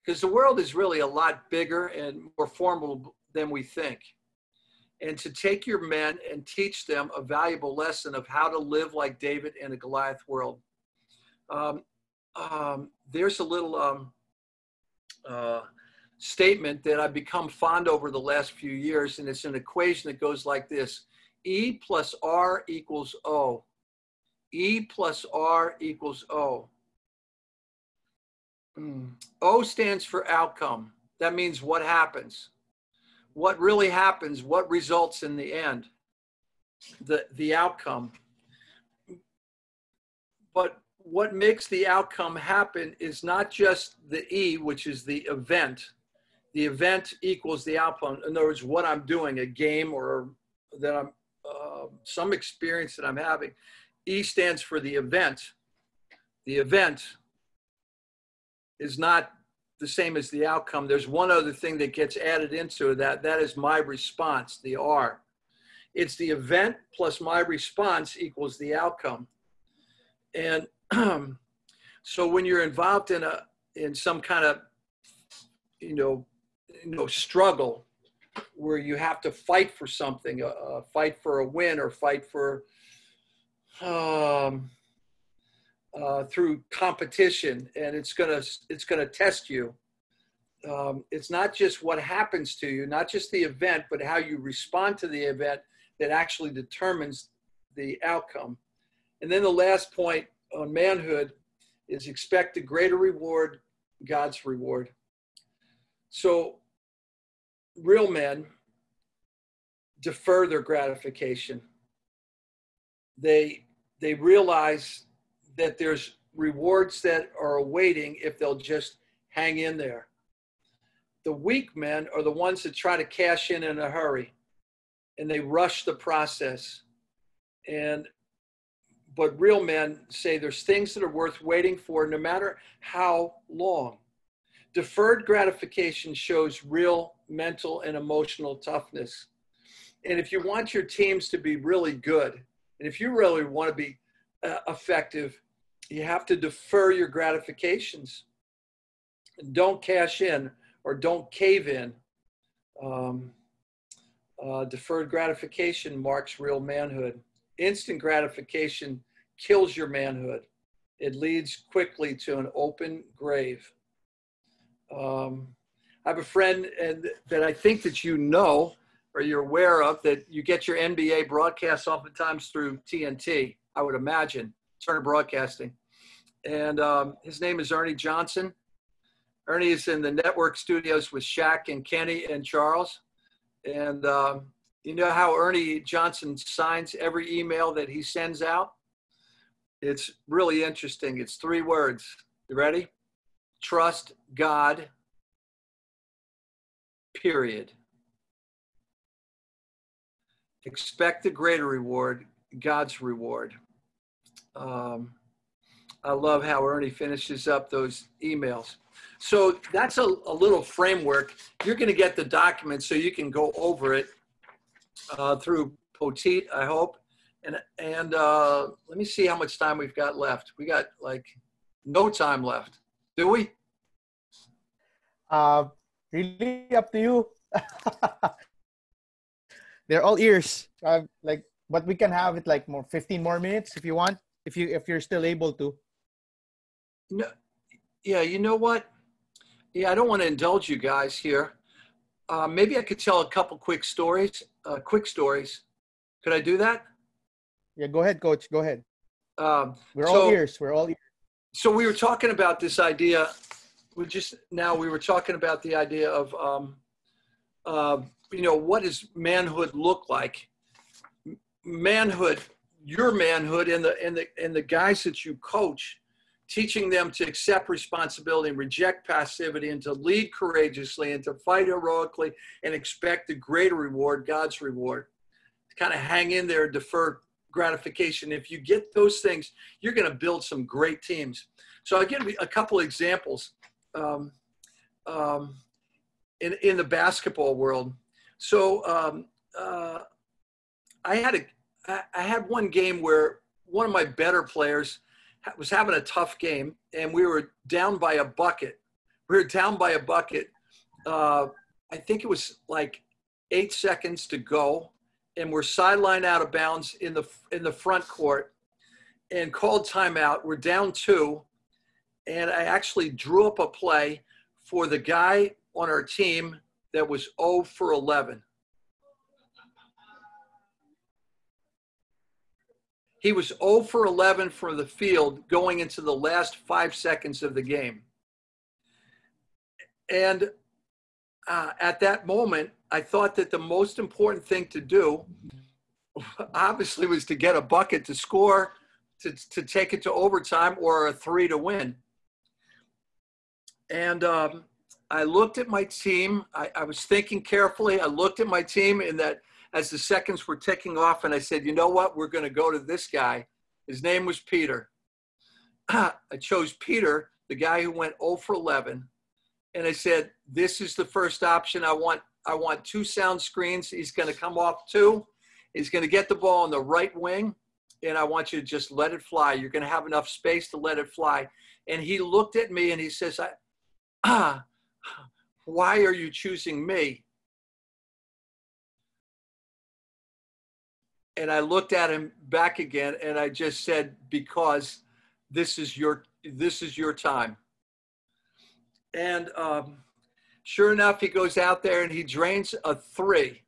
Because the world is really a lot bigger and more formidable than we think. And to take your men and teach them a valuable lesson of how to live like David in a Goliath world. There's a little statement that I've become fond over the last few years, and it's an equation that goes like this. E plus R equals O. E plus R equals O. O stands for outcome. That means what happens. What really happens, what results in the end, the outcome. But what makes the outcome happen is not just the E, which is the event. The event equals the outcome. In other words, what I'm doing, a game or that I'm, some experience that I'm having. E stands for the event. The event is not the same as the outcome. There's one other thing that gets added into that. That is my response, the R. It's the event plus my response equals the outcome. And so when you're involved in some kind of, struggle where you have to fight for something, fight for a win or fight for, through competition, and it's gonna test you. It's not just what happens to you, not just the event, but how you respond to the event that actually determines the outcome. And then the last point on manhood is expect a greater reward, God's reward. So real men defer their gratification. They realize that there's rewards that are awaiting if they'll just hang in there. The weak men are the ones that try to cash in a hurry, and they rush the process. But real men say there's things that are worth waiting for no matter how long. Deferred gratification shows real mental and emotional toughness. And if you want your teams to be really good, and if you really want to be effective, you have to defer your gratifications. Don't cash in or don't cave in. Deferred gratification marks real manhood. Instant gratification kills your manhood. It leads quickly to an open grave. I have a friend that I think that you know or you're aware of, that you get your NBA broadcasts oftentimes through TNT, I would imagine, Turner Broadcasting. And his name is Ernie Johnson. Ernie is in the network studios with Shaq and Kenny and Charles. And you know how Ernie Johnson signs every email that he sends out? It's really interesting. It's 3 words. You ready? Trust God, period. Expect a greater reward, God's reward. I love how Ernie finishes up those emails. So that's a little framework. You're going to get the document so you can go over it through Poteet, I hope. And let me see how much time we've got left. We got like no time left. Do we? Really up to you. They're all ears. But we can have it like 15 more minutes if you want, if you're still able to. No, yeah, you know what? Yeah, I don't want to indulge you guys here. Maybe I could tell a couple quick stories. Could I do that? Yeah, go ahead, Coach. Go ahead. We're all ears. We're all ears. So we were talking about this idea. We were talking about the idea of what does manhood look like? Manhood, your manhood, and the guys that you coach, teaching them to accept responsibility and reject passivity, and to lead courageously and to fight heroically and expect a greater reward, God's reward. To kind of hang in there, defer gratification. If you get those things, you're going to build some great teams. So I'll give you a couple of examples in the basketball world. So I had one game where one of my better players was having a tough game, and we were down by a bucket. I think it was like 8 seconds to go, and we're sidelined out of bounds in the front court, and called timeout. We're down 2, and I actually drew up a play for the guy on our team that was 0 for 11. He was 0 for 11 from the field going into the last 5 seconds of the game. And at that moment, I thought that the most important thing to do, obviously, was to get a bucket to score, to take it to overtime, or a 3 to win. And I looked at my team. I was thinking carefully. I looked at my team in that as the seconds were ticking off, and I said, you know what? We're going to go to this guy. His name was Peter. I chose Peter, the guy who went 0 for 11. And I said, this is the first option. I want 2 sound screens. He's going to come off 2. He's going to get the ball on the right wing, and I want you to just let it fly. You're going to have enough space to let it fly. And he looked at me and he says, why are you choosing me? And I looked at him back again, and I just said, because this is your time. And sure enough, he goes out there and he drains a 3.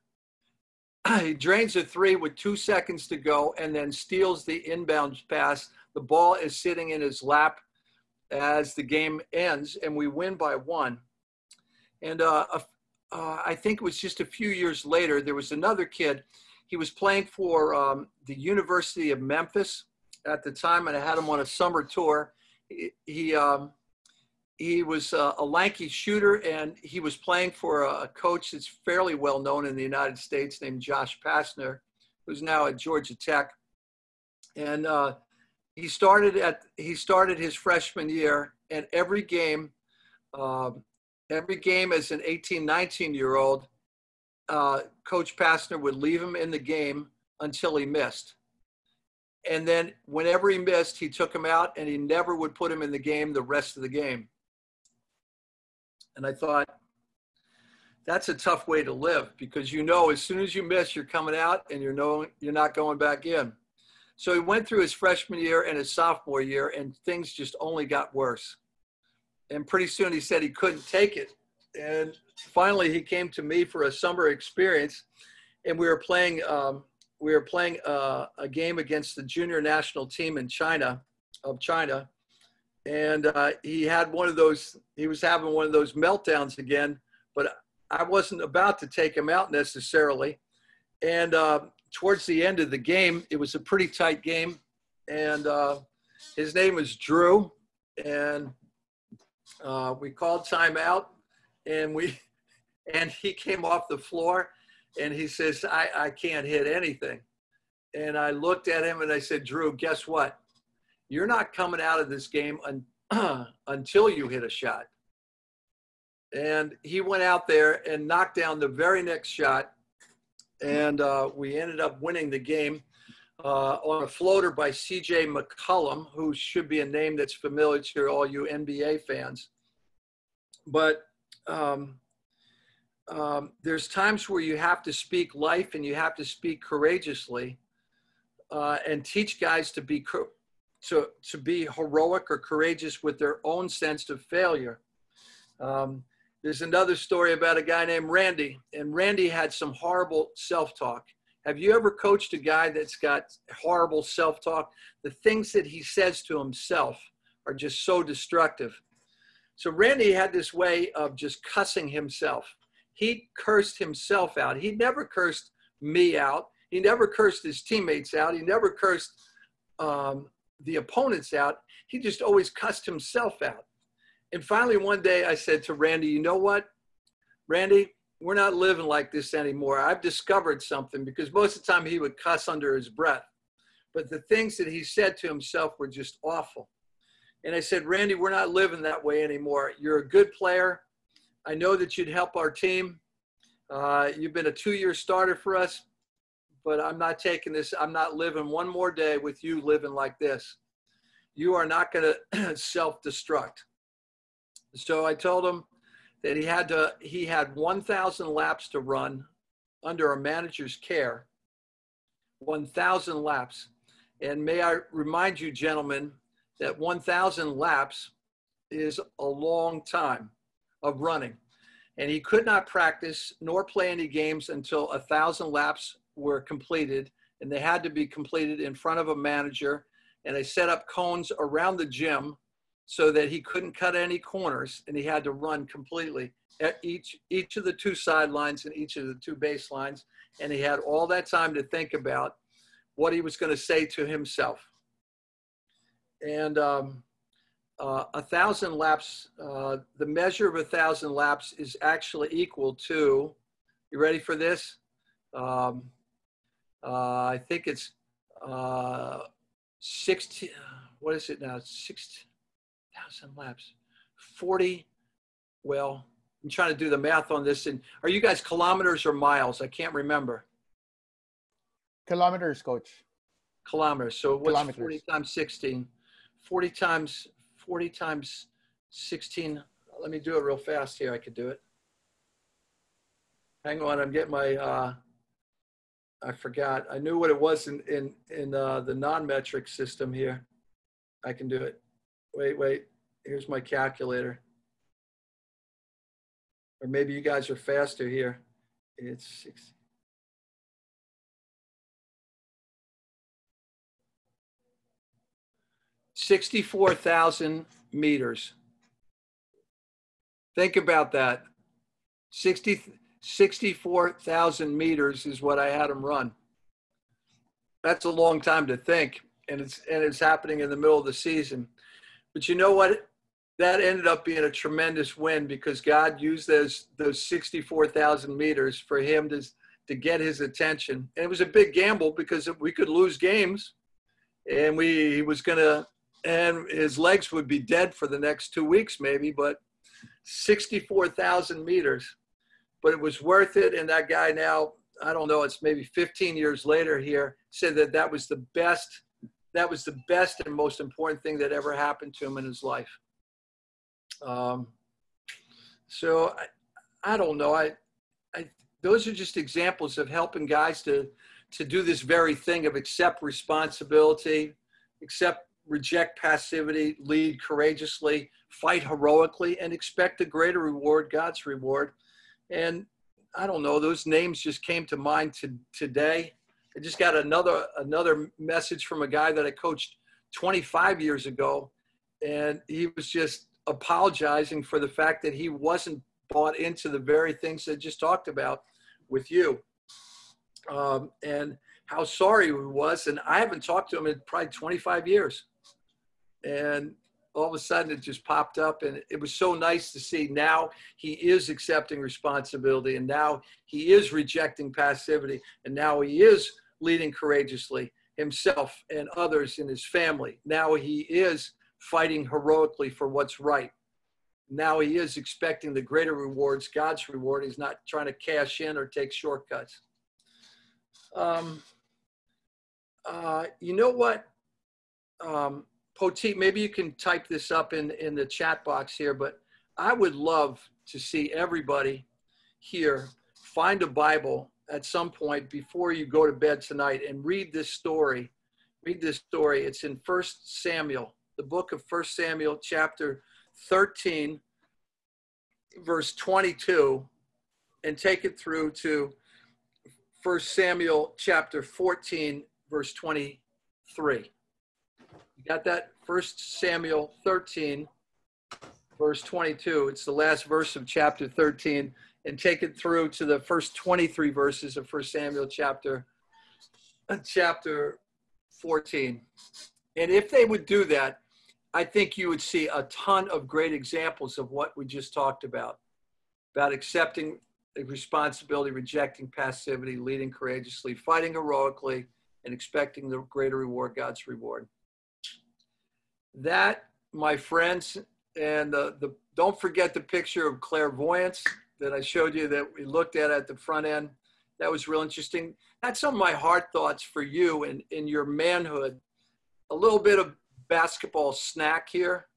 He drains a 3 with 2 seconds to go, and then steals the inbound pass. The ball is sitting in his lap as the game ends, and we win by 1. And I think it was just a few years later, there was another kid. He was playing for the University of Memphis at the time, and I had him on a summer tour. He was a lanky shooter, and he was playing for a coach that's fairly well known in the United States named Josh Pastner, who's now at Georgia Tech. And he started his freshman year, and every game as an 18, 19-year-old, Coach Pastner would leave him in the game until he missed. And then whenever he missed, he took him out, and he never would put him in the game the rest of the game. And I thought, that's a tough way to live, because as soon as you miss, you're coming out, and you're not going back in. So he went through his freshman year and his sophomore year, and things just only got worse. And pretty soon he said he couldn't take it. And finally he came to me for a summer experience, and we were playing a game against the junior national team in China. And he was having one of those meltdowns again, but I wasn't about to take him out necessarily. And towards the end of the game, it was a pretty tight game, and his name was Drew, and we called timeout, and he came off the floor, and he says, I can't hit anything. And I looked at him and I said, Drew, guess what? You're not coming out of this game until you hit a shot. And he went out there and knocked down the very next shot, and we ended up winning the game on a floater by C.J. McCollum, who should be a name that's familiar to all you NBA fans. But there's times where you have to speak life, and you have to speak courageously, and teach guys to be heroic or courageous with their own sense of failure. There's another story about a guy named Randy, and Randy had some horrible self-talk. Have you ever coached a guy that's got horrible self-talk? The things that he says to himself are just so destructive. So Randy had this way of just cussing himself. he cursed himself out. He never cursed me out. He never cursed his teammates out. He never cursed the opponents out. He just always cussed himself out. And finally, one day I said to Randy, you know what, Randy, we're not living like this anymore. I've discovered something, because most of the time he would cuss under his breath. But the things that he said to himself were just awful. And I said, Randy, we're not living that way anymore. You're a good player. I know that you'd help our team. You've been a 2-year starter for us, but I'm not taking this. I'm not living one more day with you living like this. You are not going to self-destruct. So I told him that he had 1,000 laps to run under a manager's care, 1,000 laps. And may I remind you, gentlemen, that 1,000 laps is a long time of running. And he could not practice nor play any games until 1,000 laps were completed. And they had to be completed in front of a manager. And they set up cones around the gym so that he couldn't cut any corners, and he had to run completely at each of the 2 sidelines and each of the 2 baselines. And he had all that time to think about what he was going to say to himself. And 1,000 laps, the measure of 1,000 laps is actually equal to, you ready for this? I think it's 60, what is it now? 60,000 laps, 40, well, I'm trying to do the math on this. And are you guys kilometers or miles? I can't remember. Kilometers, coach. Kilometers. So what's Kilometers. 40 times 16? 40 times 16. Let me do it real fast here. I could do it. Hang on. I'm getting my, I forgot. I knew what it was in the non-metric system here. I can do it. Wait. Here's my calculator. Or maybe you guys are faster here. It's 60. $64,000 meters. Think about that. 64,000 meters is what I had him run. That's a long time to think, and it's happening in the middle of the season. But you know what? That ended up being a tremendous win, because God used those 64,000 meters for him to get his attention. And it was a big gamble, because we could lose games, and he was going to, and his legs would be dead for the next 2 weeks maybe, but 64,000 meters. But it was worth it. And that guy now, I don't know, it's maybe 15 years later here, said that was the best and most important thing that ever happened to him in his life. So I don't know. Those are just examples of helping guys to do this very thing of accept responsibility, reject passivity, lead courageously, fight heroically, and expect a greater reward, God's reward. And I don't know, those names just came to mind today. I just got another message from a guy that I coached 25 years ago, and he was just apologizing for the fact that he wasn't bought into the very things I just talked about with you, and how sorry he was. And I haven't talked to him in probably 25 years. And all of a sudden it just popped up, and it was so nice to see. Now he is accepting responsibility, and now he is rejecting passivity, and now he is leading courageously himself and others in his family. Now he is fighting heroically for what's right. Now he is expecting the greater rewards, God's reward. He's not trying to cash in or take shortcuts. You know what? Poteet, maybe you can type this up in the chat box here, but I would love to see everybody here find a Bible at some point before you go to bed tonight and read this story. Read this story. It's in 1 Samuel, the book of 1 Samuel, chapter 13, verse 22, and take it through to 1 Samuel, chapter 14, verse 23. You got that? 1 Samuel 13, verse 22. It's the last verse of chapter 13. and take it through to the first 23 verses of 1 Samuel chapter 14. And if they would do that, I think you would see a ton of great examples of what we just talked about accepting responsibility, rejecting passivity, leading courageously, fighting heroically, and expecting the greater reward, God's reward. That, my friends, and don't forget the picture of clairvoyance that I showed you that we looked at the front end. That was real interesting. That's some of my heart thoughts for you in your manhood. A little bit of basketball snack here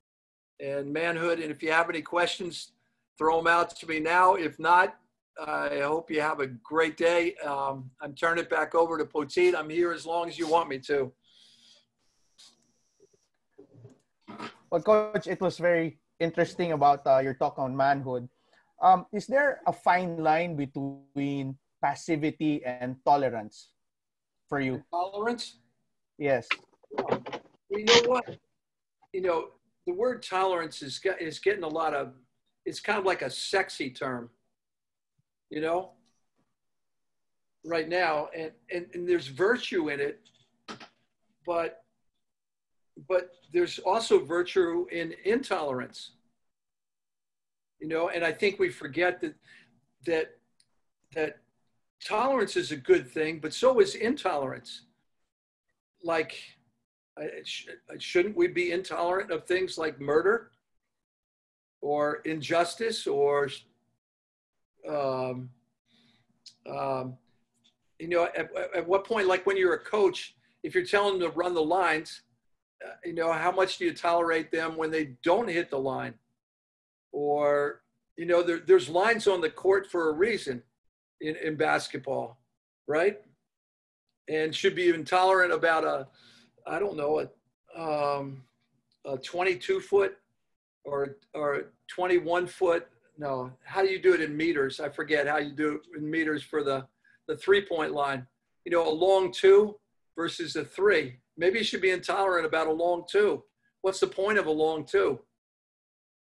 and manhood. And if you have any questions, throw them out to me now. If not, I hope you have a great day. I'm turning it back over to Poteet. I'm here as long as you want me to. Well, Coach, it was very interesting about your talk on manhood. Is there a fine line between passivity and tolerance for you? Tolerance? Yes. You know what? You know, the word tolerance is getting a lot of, it's kind of like a sexy term, you know, right now. And there's virtue in it, but there's also virtue in intolerance, you know, and I think we forget that tolerance is a good thing, but so is intolerance. Like, shouldn't we be intolerant of things like murder or injustice or, you know, at what point, like when you're a coach, if you're telling them to run the lines, you know, how much do you tolerate them when they don't hit the line? Or, you know, there's lines on the court for a reason in basketball, right? And should be intolerant about I don't know, a 22 foot or 21 foot. No, how do you do it in meters? I forget how you do it in meters for the 3-point line. You know, a long two versus a three. Maybe you should be intolerant about a long two. What's the point of a long two?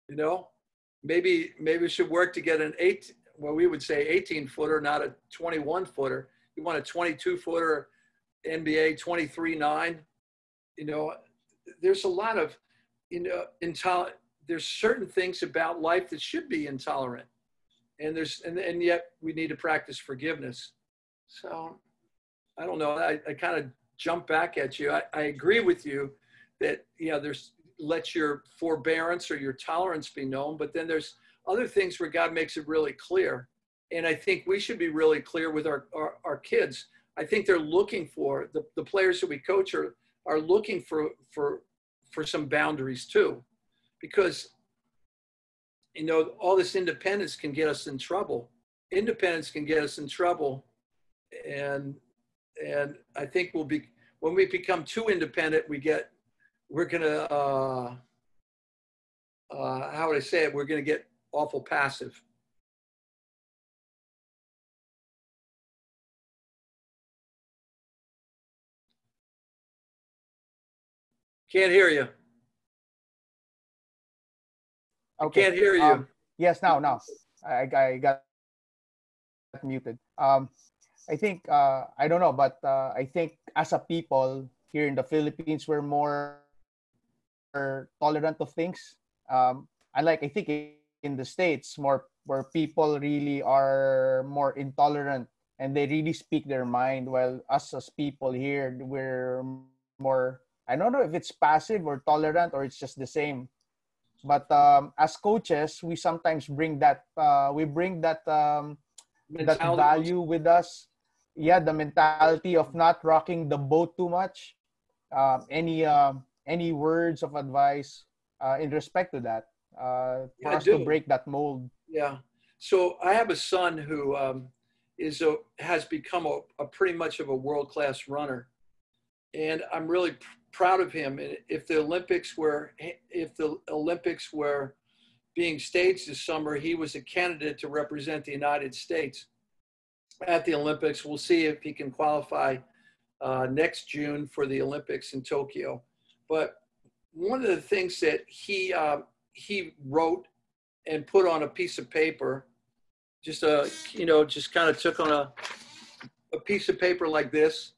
You know, maybe we should work to get an we would say 18 footer, not a 21 footer. You want a 22 footer, NBA 23-9. You know, there's a lot of, you know, there's certain things about life that should be intolerant. And and yet we need to practice forgiveness. So I don't know. I kind of jump back at you. I agree with you that, yeah, let your forbearance or your tolerance be known, but then there's other things where God makes it really clear. And I think we should be really clear with our kids. I think they're looking for, the players that we coach are looking for some boundaries too, because, you know, all this independence can get us in trouble. Independence can get us in trouble. And I think when we become too independent, we're going to, how would I say it? We're going to get awful passive. Can't hear you. Okay. I can't hear you. Yes, now. I got muted. I think, I don't know, but I think as a people here in the Philippines, we're more tolerant of things. Unlike, I think, in the States, where people really are more intolerant and they really speak their mind, while us as people here, we're more, I don't know if it's passive or tolerant or it's just the same. But as coaches, we sometimes bring that that value with us. Yeah, the mentality of not rocking the boat too much. Any words of advice in respect to that for us to break that mold? Yeah. So I have a son who has become a pretty much of a world-class runner, and I'm really proud of him. And if the Olympics were being staged this summer, he was a candidate to represent the United States at the Olympics. We'll see if he can qualify next June for the Olympics in Tokyo. But one of the things that he wrote and put on a piece of paper, just just kind of took on a piece of paper like this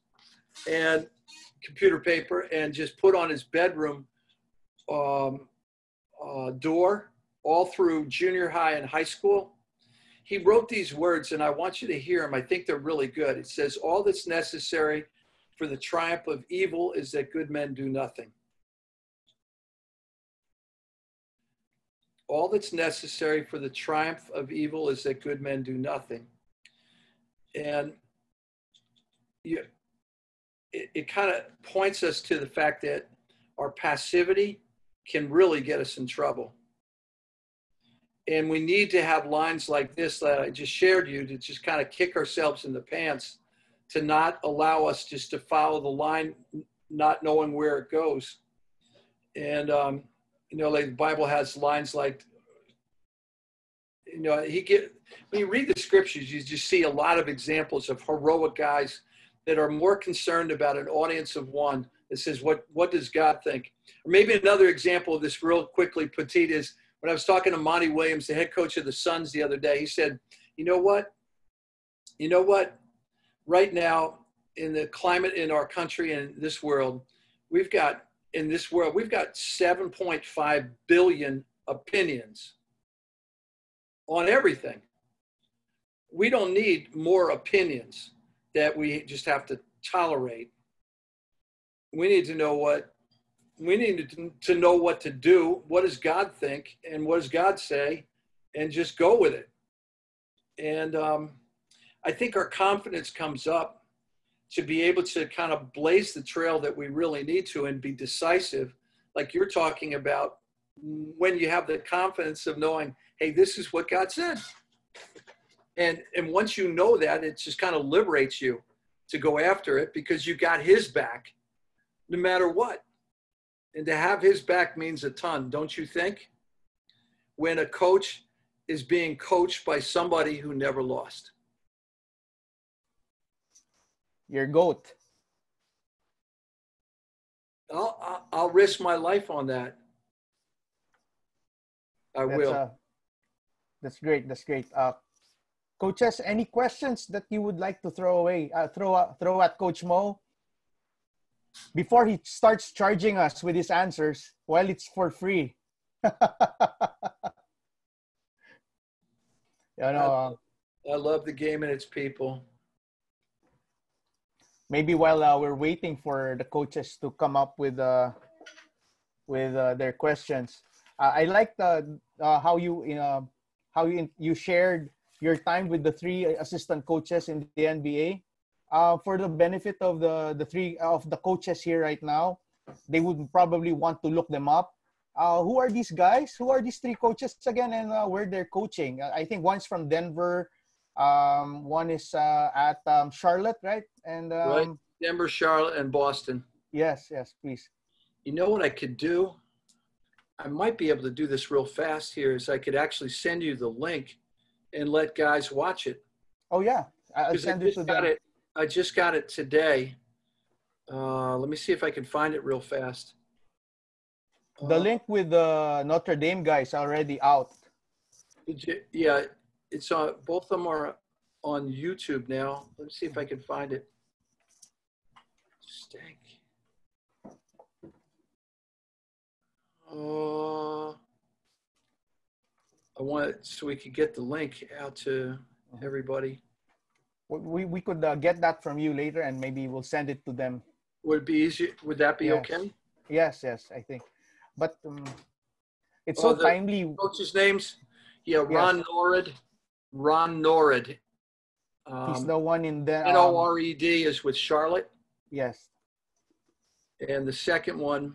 and computer paper and just put on his bedroom door all through junior high and high school. He wrote these words, and I want you to hear them. I think they're really good. It says, all that's necessary for the triumph of evil is that good men do nothing. All that's necessary for the triumph of evil is that good men do nothing. And it kind of points us to the fact that our passivity can really get us in trouble. And we need to have lines like this that I just shared you to just kind of kick ourselves in the pants, to not allow us just to follow the line, not knowing where it goes. And, like the Bible has lines like, when you read the scriptures, you just see a lot of examples of heroic guys that are more concerned about an audience of one that says, what does God think? Or maybe another example of this real quickly, Petit, is when I was talking to Monty Williams, the head coach of the Suns the other day, he said, you know what? Right now in the climate in our country and this world, we've got 7.5 billion opinions on everything. We don't need more opinions that we just have to tolerate. We need to know what to do. What does God think? And what does God say? And just go with it. And I think our confidence comes up to be able to kind of blaze the trail that we really need to and be decisive, like you're talking about, when you have the confidence of knowing, hey, this is what God said. And once you know that, it just kind of liberates you to go after it because you got his back no matter what. And to have his back means a ton, don't you think? When a coach is being coached by somebody who never lost. Your GOAT. I'll risk my life on that. I will. That's great. That's great. Coaches, any questions that you would like to throw at Coach Mo before he starts charging us with his answers? Well, it's for free. I love the game and its people. Maybe while we're waiting for the coaches to come up with their questions, I like how you shared your time with the 3 assistant coaches in the NBA. For the benefit of the 3 of the coaches here right now, they would probably want to look them up. Who are these guys? Who are these 3 coaches again, and where they're coaching? I think one's from Denver. One is at Charlotte, right? And right, Denver, Charlotte, and Boston. Yes, please. You know what I could do? I might be able to do this real fast here. Is I could actually send you the link and let guys watch it. Oh yeah, I'll send it to them. I just got it today. Let me see if I can find it real fast. The link with the Notre Dame guys already out. Yeah, it's on. Both of them are on YouTube now. Let me see if I can find it. Stank. I want it so we could get the link out to everybody. We could get that from you later, and maybe we'll send it to them. Would it be easy? Would that be okay? Yes, I think. But it's so timely. Coaches' names? Yeah, Ron Norrid. Ron Norrid. He's the one in the NORED is with Charlotte. Yes. And the second one,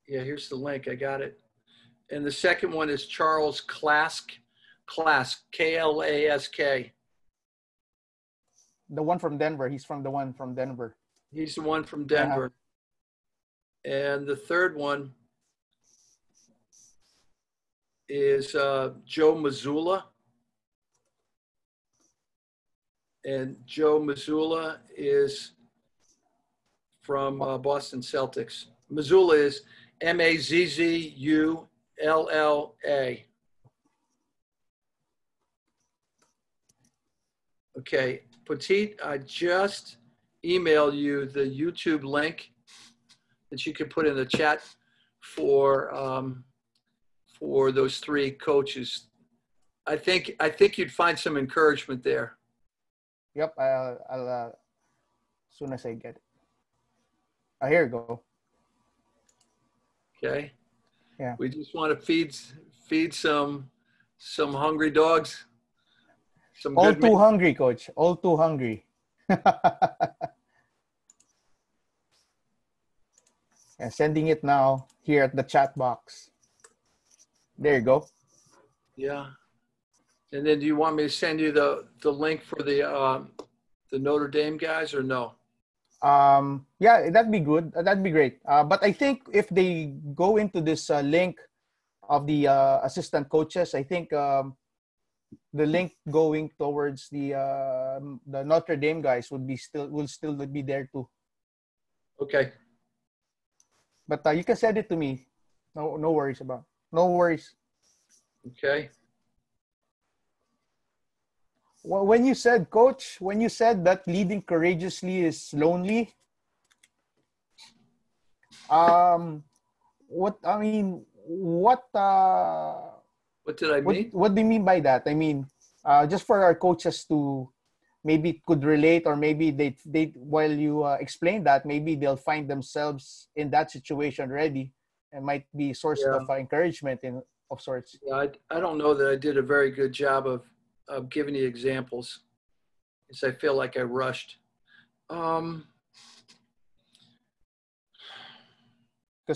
here's the link. I got it. And the second one is Charles Klask, Klask. The one from Denver. He's from the one from Denver. He's the one from Denver. And the third one is Joe Mazzulla. And Joe Mazzulla is from Boston Celtics. Mazzulla is Mazzulla. Okay, Petite, I just emailed you the YouTube link that you can put in the chat for those three coaches. I think you'd find some encouragement there. Yep, I'll as soon as I get it. Here you go. Okay. Yeah. We just want to feed some hungry dogs. Some All good too meat. hungry, coach. All too hungry. And sending it now here at the chat box. There you go. Yeah. And then do you want me to send you the link for the Notre Dame guys or no? Yeah, that'd be good. That'd be great. But I think if they go into this link of the assistant coaches, I think the link going towards the Notre Dame guys will still be there too. Okay. But you can send it to me. No worries about. No worries. Okay. Well, when you said, coach, when you said that leading courageously is lonely, what I mean, what did I mean? what do you mean by that? I mean, just for our coaches to maybe could relate, or maybe they while you explain that, maybe they'll find themselves in that situation already, and might be a source Yeah. of encouragement of sorts. Yeah, I don't know that I did a very good job of giving you examples, because I feel like I rushed. Because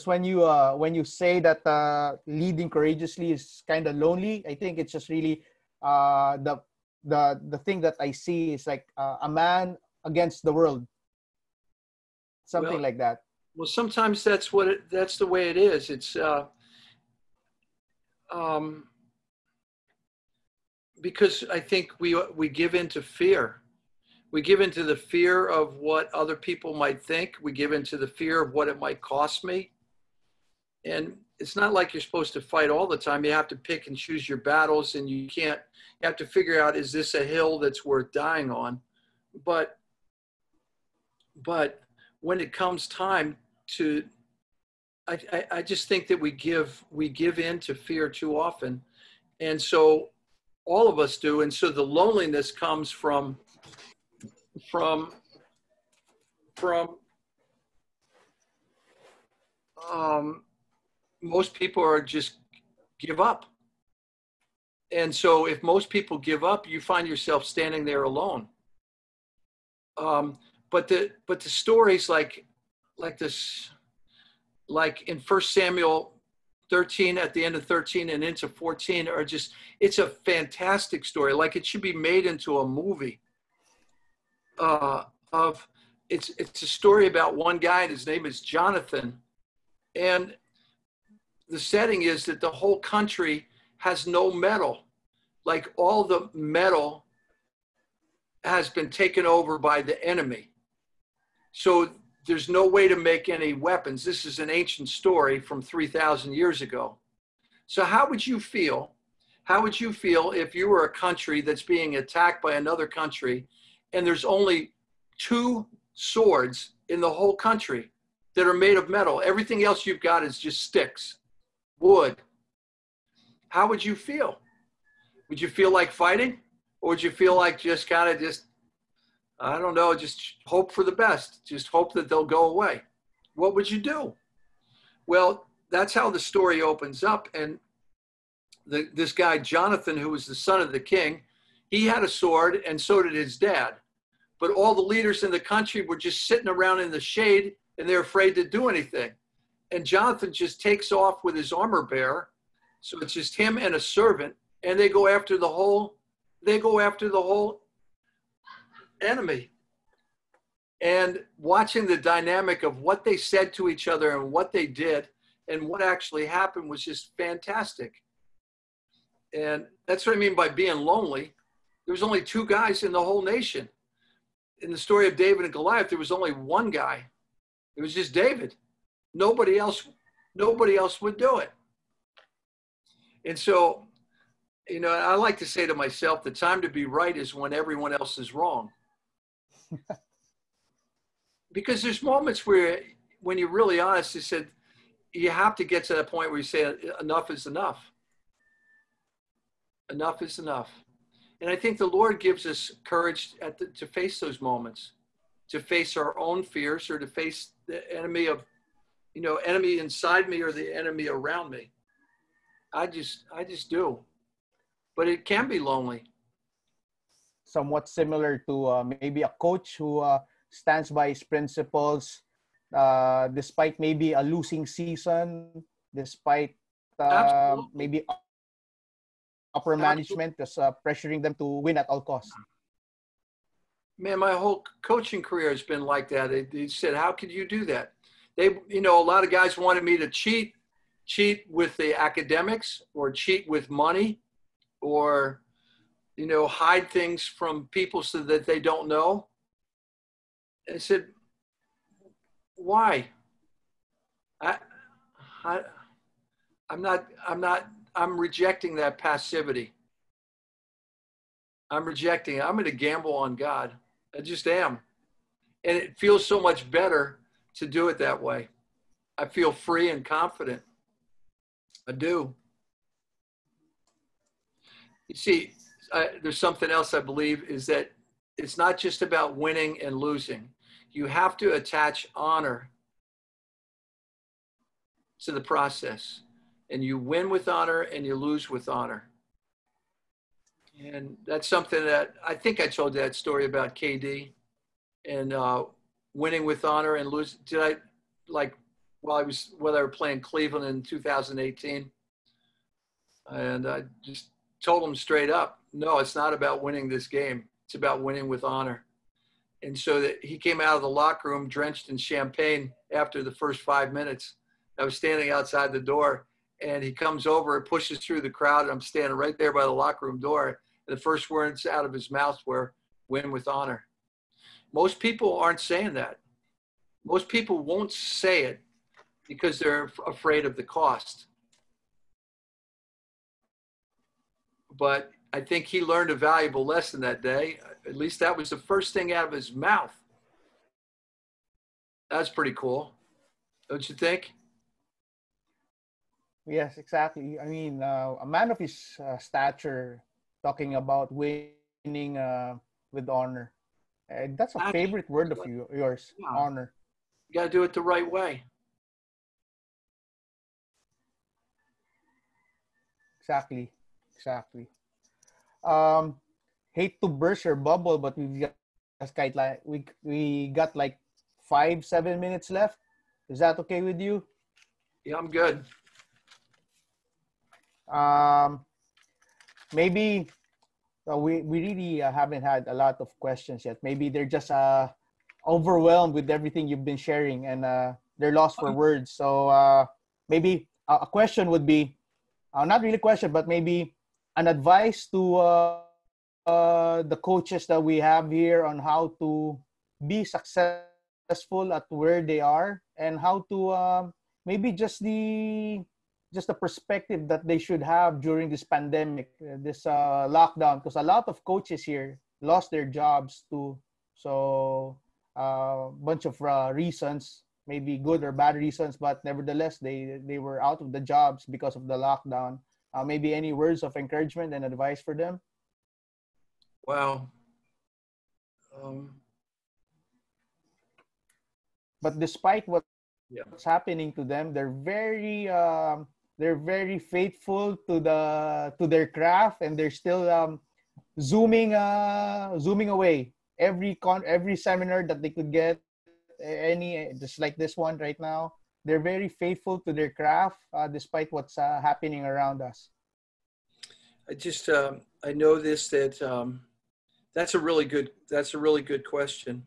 when you say that leading courageously is kind of lonely, I think it's just really the thing that I see is like a man against the world, something like that. Well, sometimes that's the way it is. It's because I think we give into fear. We give into the fear of what other people might think. We give into the fear of what it might cost me. And it's not like you're supposed to fight all the time. You have to pick and choose your battles, and you have to figure out, is this a hill that's worth dying on? But when it comes time to, I just think that we give in to fear too often. And so all of us do. And so the loneliness comes from most people are just give up. And so if most people give up, you find yourself standing there alone. But the stories like this, like in 1 Samuel 13, at the end of 13 and into 14, are just, it's a fantastic story. Like, it should be made into a movie. It's a story about one guy, and his name is Jonathan. And the setting is that the whole country has no metal. Like, all the metal has been taken over by the enemy. So there's no way to make any weapons. This is an ancient story from 3,000 years ago. So how would you feel? How would you feel if you were a country that's being attacked by another country, and there's only 2 swords in the whole country that are made of metal? Everything else you've got is just sticks, wood. How would you feel? Would you feel like fighting? Or would you feel like just kind of just, I don't know, just hope for the best? Just hope that they'll go away. What would you do? Well, that's how the story opens up. And this guy, Jonathan, who was the son of the king, he had a sword, and so did his dad. But all the leaders in the country were just sitting around in the shade, and they're afraid to do anything. And Jonathan just takes off with his armor bearer. So it's just him and a servant, and they go after the whole enemy. And watching the dynamic of what they said to each other and what they did and what actually happened was just fantastic. And that's what I mean by being lonely. There was only 2 guys in the whole nation. In the story of David and Goliath, there was only 1 guy. It was just David. Nobody else would do it. And so You know, I like to say to myself, the time to be right is when everyone else is wrong. Because there's moments where, when you're really honest, you said, you have to get to that point where you say, enough is enough. Enough is enough. And I think the Lord gives us courage to face those moments, to face our own fears, or to face the enemy of, enemy inside me or the enemy around me. I just do. But it can be lonely. Somewhat similar to maybe a coach who stands by his principles despite maybe a losing season, despite Absolutely. maybe upper Absolutely. management just pressuring them to win at all costs. Man, my whole coaching career has been like that. They said, how could you do that? A lot of guys wanted me to cheat with the academics, or cheat with money, or, hide things from people so that they don't know. I said, why? I'm rejecting that passivity. I'm rejecting it. I'm going to gamble on God. I just am. And it feels so much better to do it that way. I feel free and confident. I do. You see, there's something else I believe, is that it's not just about winning and losing. You have to attach honor to the process. And you win with honor and you lose with honor. And that's something that I think I told you that story about KD and winning with honor and lose. Did I, like, while they were playing Cleveland in 2018? And I just told him straight up, no, it's not about winning this game. It's about winning with honor. And so that he came out of the locker room drenched in champagne after the first 5 minutes. I was standing outside the door, and he comes over and pushes through the crowd, and I'm standing right there by the locker room door. And the first words out of his mouth were, win with honor. Most people aren't saying that. Most people won't say it because they're afraid of the cost. But I think he learned a valuable lesson that day. At least that was the first thing out of his mouth. That's pretty cool. Don't you think? Yes, exactly. I mean, a man of his stature talking about winning with honor. That's a favorite word of yours, Yeah. honor. You got to do it the right way. Exactly. Hate to burst your bubble, but we got like 5-7 minutes left. Is that okay with you? Yeah, I'm good. Maybe we really haven't had a lot of questions yet. Maybe they're just overwhelmed with everything you've been sharing, and they're lost for words. So maybe a question would be, not really a question, but maybe an advice to the coaches that we have here on how to be successful at where they are, and how to maybe just the perspective that they should have during this pandemic, this lockdown, because a lot of coaches here lost their jobs too. So a bunch of reasons, maybe good or bad reasons, but nevertheless, they were out of the jobs because of the lockdown. Maybe any words of encouragement and advice for them? Wow. But despite what's happening to them, they're very faithful to their craft, and they're still zooming away every seminar that they could get, any just like this one right now. They're very faithful to their craft despite what's happening around us. I know this, that that's a really good question.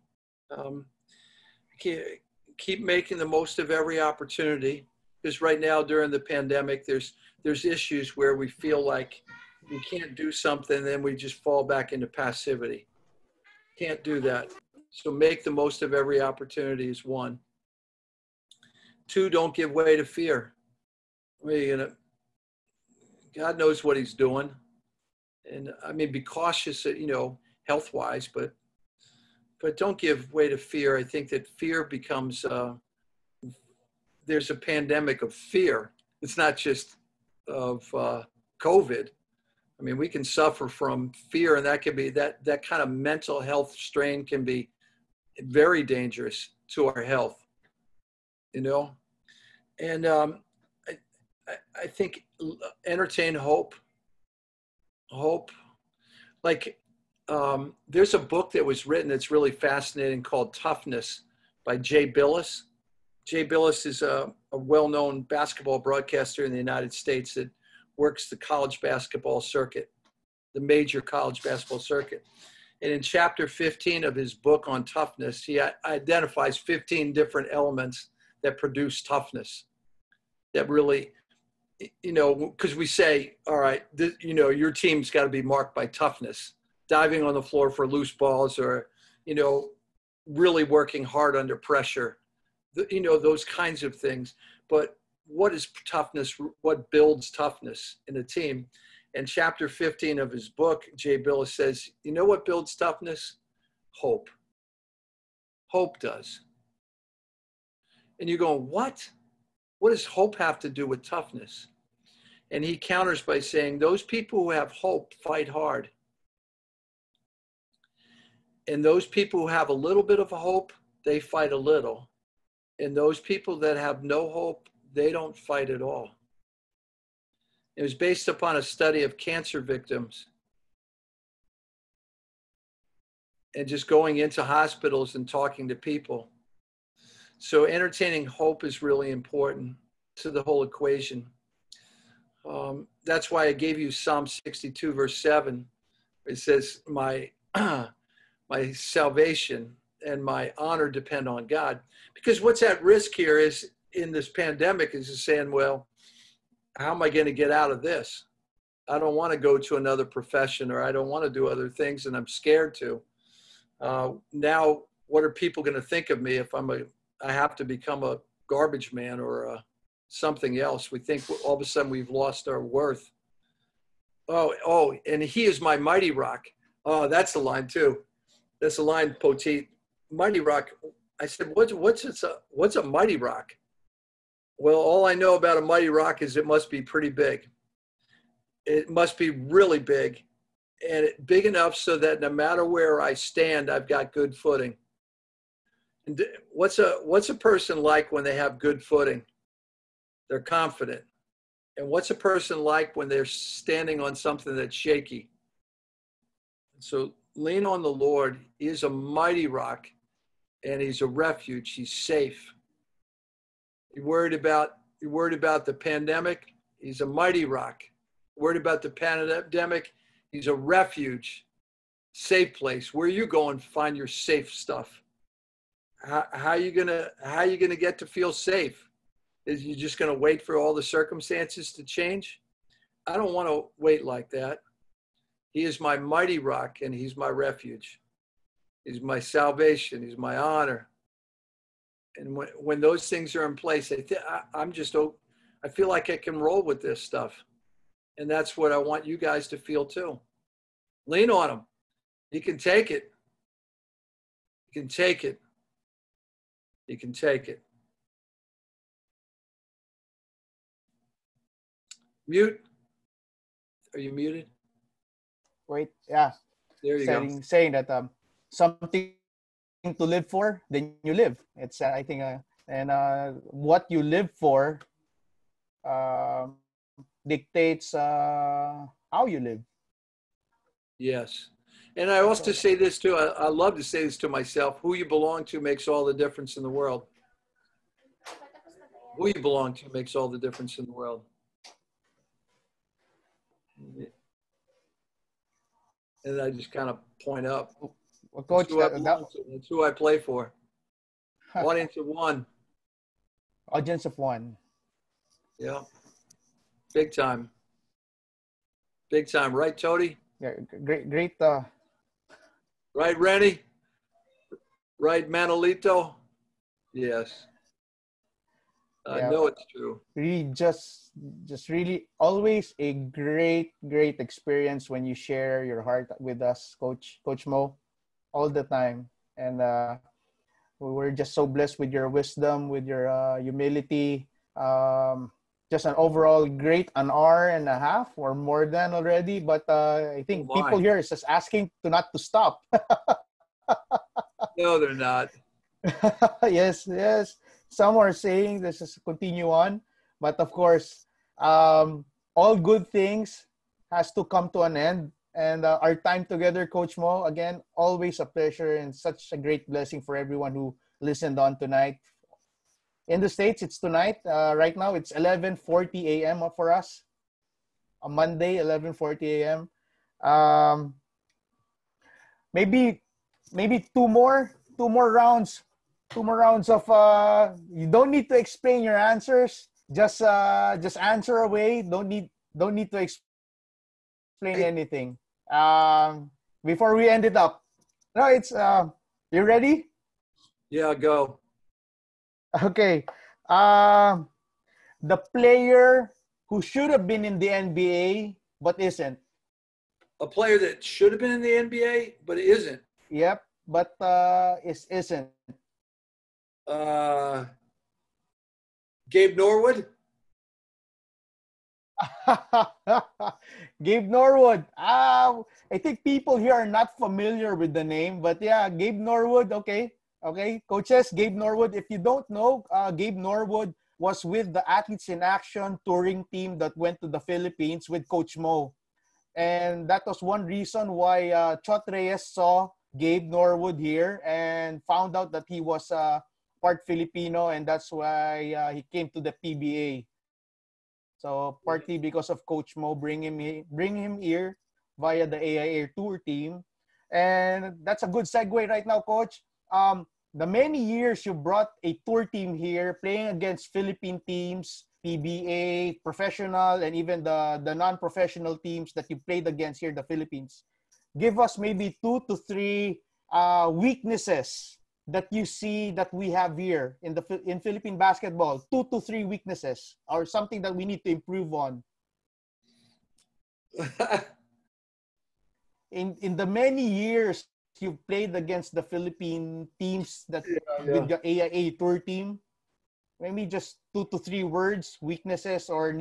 Keep making the most of every opportunity, because right now during the pandemic, there's issues where we feel like we can't do something, then we just fall back into passivity. Can't do that. So make the most of every opportunity is one. Two, don't give way to fear. God knows what he's doing. And I mean, be cautious, health-wise, but don't give way to fear. I think that fear becomes, there's a pandemic of fear. It's not just of COVID. I mean, we can suffer from fear, and that can be, that kind of mental health strain can be very dangerous to our health, And I think entertain hope. Like, there's a book that was written that's really fascinating called Toughness by Jay Billis. Jay Billis is a well-known basketball broadcaster in the United States that works the college basketball circuit, the major college basketball circuit. And in chapter 15 of his book on toughness, he identifies 15 different elements that produce toughness. That really, because we say, all right, your team's got to be marked by toughness, diving on the floor for loose balls, or, really working hard under pressure, those kinds of things. But what is toughness? What builds toughness in a team? And chapter 15 of his book, Jay Billis says, you know what builds toughness? Hope. Hope does. And you're going, what? What does hope have to do with toughness? And he counters by saying, those people who have hope fight hard. And those people who have a little bit of hope, they fight a little. And those people that have no hope, they don't fight at all. It was based upon a study of cancer victims and just going into hospitals and talking to people. So entertaining hope is really important to the whole equation. That's why I gave you Psalm 62, verse 7. It says, my salvation and my honor depend on God. Because what's at risk here is, in this pandemic, is saying, well, how am I going to get out of this? I don't want to go to another profession, or I don't want to do other things, and I'm scared to. Now, what are people going to think of me if I have to become a garbage man or something else? We think all of a sudden we've lost our worth. Oh, and he is my mighty rock. Oh, that's a line too. That's a line, Poteet. Mighty rock. I said, what's a mighty rock? Well, all I know about a mighty rock is it must be pretty big. It must be really big, and big enough so that no matter where I stand, I've got good footing. And what's a person like when they have good footing? They're confident. And what's a person like when they're standing on something that's shaky? So lean on the Lord. He is a mighty rock, and he's a refuge. He's safe. You're worried about the pandemic? He's a mighty rock. Worried about the pandemic? He's a refuge, safe place. Where are you going to find your safe stuff? How are you gonna get to feel safe? Is you just gonna wait for all the circumstances to change? I don't want to wait like that. He is my mighty rock, and he's my refuge. He's my salvation. He's my honor. And when those things are in place, I feel like I can roll with this stuff. And that's what I want you guys to feel too. Lean on him. He can take it. He can take it. He can take it. Mute. Are you muted? Wait, yeah. There you go. Saying that something to live for, then you live. It's I think, and what you live for dictates how you live. Yes. And I also say this too. I love to say this to myself. Who you belong to makes all the difference in the world. Who you belong to makes all the difference in the world. And I just kind of point up. Well, Coach, that's who I play for. Audience of one. Audience of one. Yeah. Big time. Big time. Right, Tody? Yeah, great. Right, Rennie? Right, Manolito? Yes. I Yeah, know it's true. really just really always a great experience when you share your heart with us, Coach Mo, all the time. And we're just so blessed with your wisdom, with your humility. Um, just an overall great an hour and a half or more than already. But I Oh think people my. here is just asking to not to stop. No, they're not. Yes. Some are saying this is continue on, but of course, all good things has to come to an end. And our time together, Coach Mo, again, always a pleasure and such a great blessing for everyone who listened on tonight. In the States, it's tonight. Right now, it's 11:40 a.m. for us. A Monday, 11:40 a.m. Um, maybe two more rounds, of you don't need to explain your answers, just answer away. Don't need to explain anything. Before we end it up. No, it's you ready? Yeah, go. Okay. um the player who should have been in the NBA but isn't. A player that should have been in the NBA, but isn't. Yep, but isn't. Uh, Gabe Norwood. Gabe Norwood. I think people here are not familiar with the name, but yeah, Gabe Norwood. Okay, coaches. Gabe Norwood. If you don't know, Gabe Norwood was with the Athletes in Action touring team that went to the Philippines with Coach Mo, and that was one reason why Chot Reyes saw Gabe Norwood here and found out that he was part Filipino, and that's why he came to the PBA. So partly because of Coach Mo bring him here via the AIA tour team, and that's a good segue right now, Coach. The many years you brought a tour team here, playing against Philippine teams, PBA, professional, and even the non-professional teams that you played against here in the Philippines. Give us maybe 2 to 3 weaknesses that you see that we have here in Philippine basketball. 2 to 3 weaknesses or something that we need to improve on. In the many years you've played against the Philippine teams that with Yeah. the AIA tour team, maybe just 2 to 3 words, weaknesses or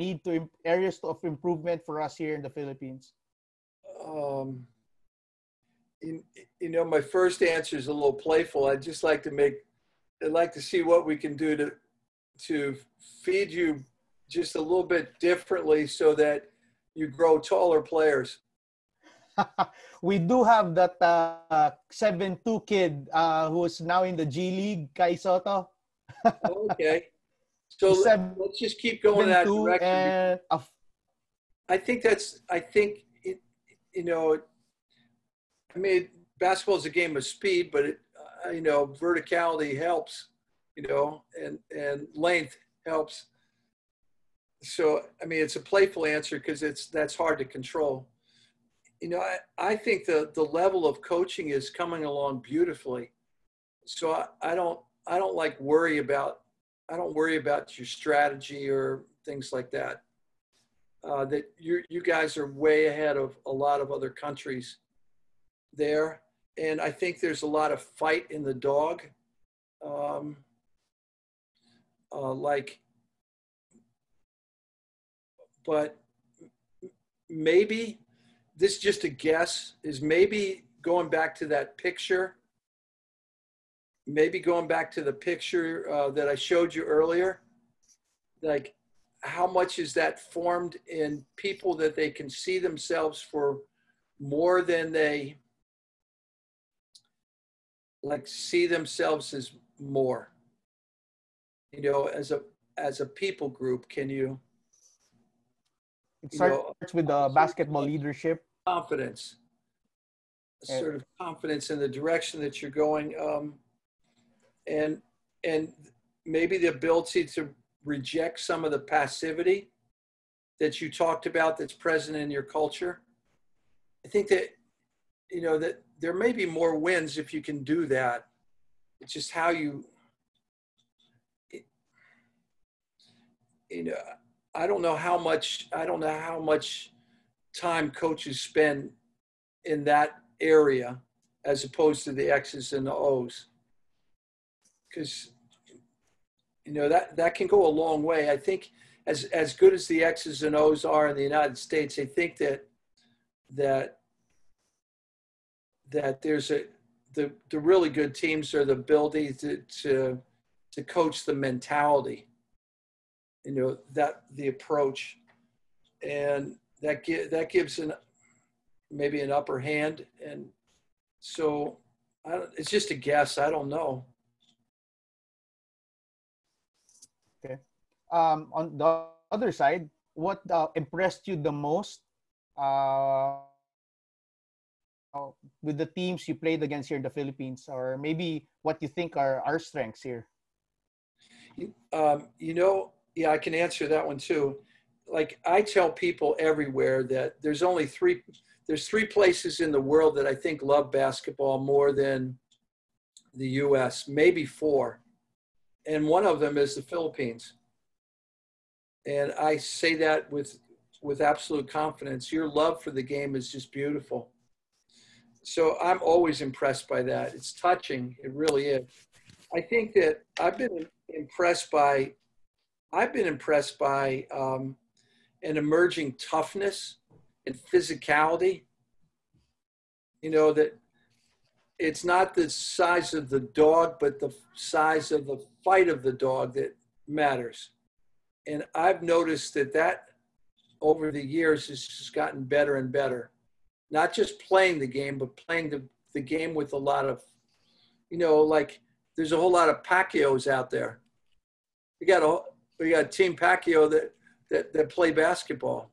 areas of improvement for us here in the Philippines. Um, my first answer is a little playful. I'd like to see what we can do to feed you just a little bit differently so that you grow taller players. We do have that 7'2" kid who's now in the G League, Kai Soto. Okay. He's So seven let's just keep going that two direction. and I think it, you know, I mean, basketball is a game of speed, but verticality helps, and length helps. So, I mean, it's a playful answer because that's hard to control. I think the level of coaching is coming along beautifully. So I don't I don't worry about your strategy or things like that. That you guys are way ahead of a lot of other countries there, and I think there's a lot of fight in the dog. Um, like, but maybe this is just a guess. Is maybe going back to that picture. Maybe going back to the picture that I showed you earlier, like how much is that formed in people that they can see themselves for more than they like see themselves as more, as a people group. Can you, it you starts know, with a certain basketball leadership. confidence, a And sort of confidence in the direction that you're going, and and maybe the ability to reject some of the passivity that you talked about that's present in your culture. I think that that there may be more wins if you can do that. It's just how you you know, I don't know how much time coaches spend in that area as opposed to the X's and the O's, because that can go a long way. I think as good as the X's and O's are in the United States, I think that there's the really good teams are the ability to coach the mentality, that the approach, and that gives maybe an upper hand. And so it's just a guess. I don't know. Okay. On the other side, what impressed you the most with the teams you played against here in the Philippines, or maybe what you think are our strengths here? Yeah, I can answer that one too. Like, I tell people everywhere that there's three places in the world that I think love basketball more than the US, maybe four. And one of them is the Philippines. And I say that with absolute confidence. Your love for the game is just beautiful. So I'm always impressed by that. It's touching. It really is. I think that I've been impressed by an emerging toughness and physicality. That it's not the size of the dog, but the size of the fight of the dog that matters. And I've noticed that over the years has just gotten better and better. Not just playing the game, but playing the game with a lot of, like, there's a whole lot of Pacquiaos out there. We got Team Pacquiao that play basketball.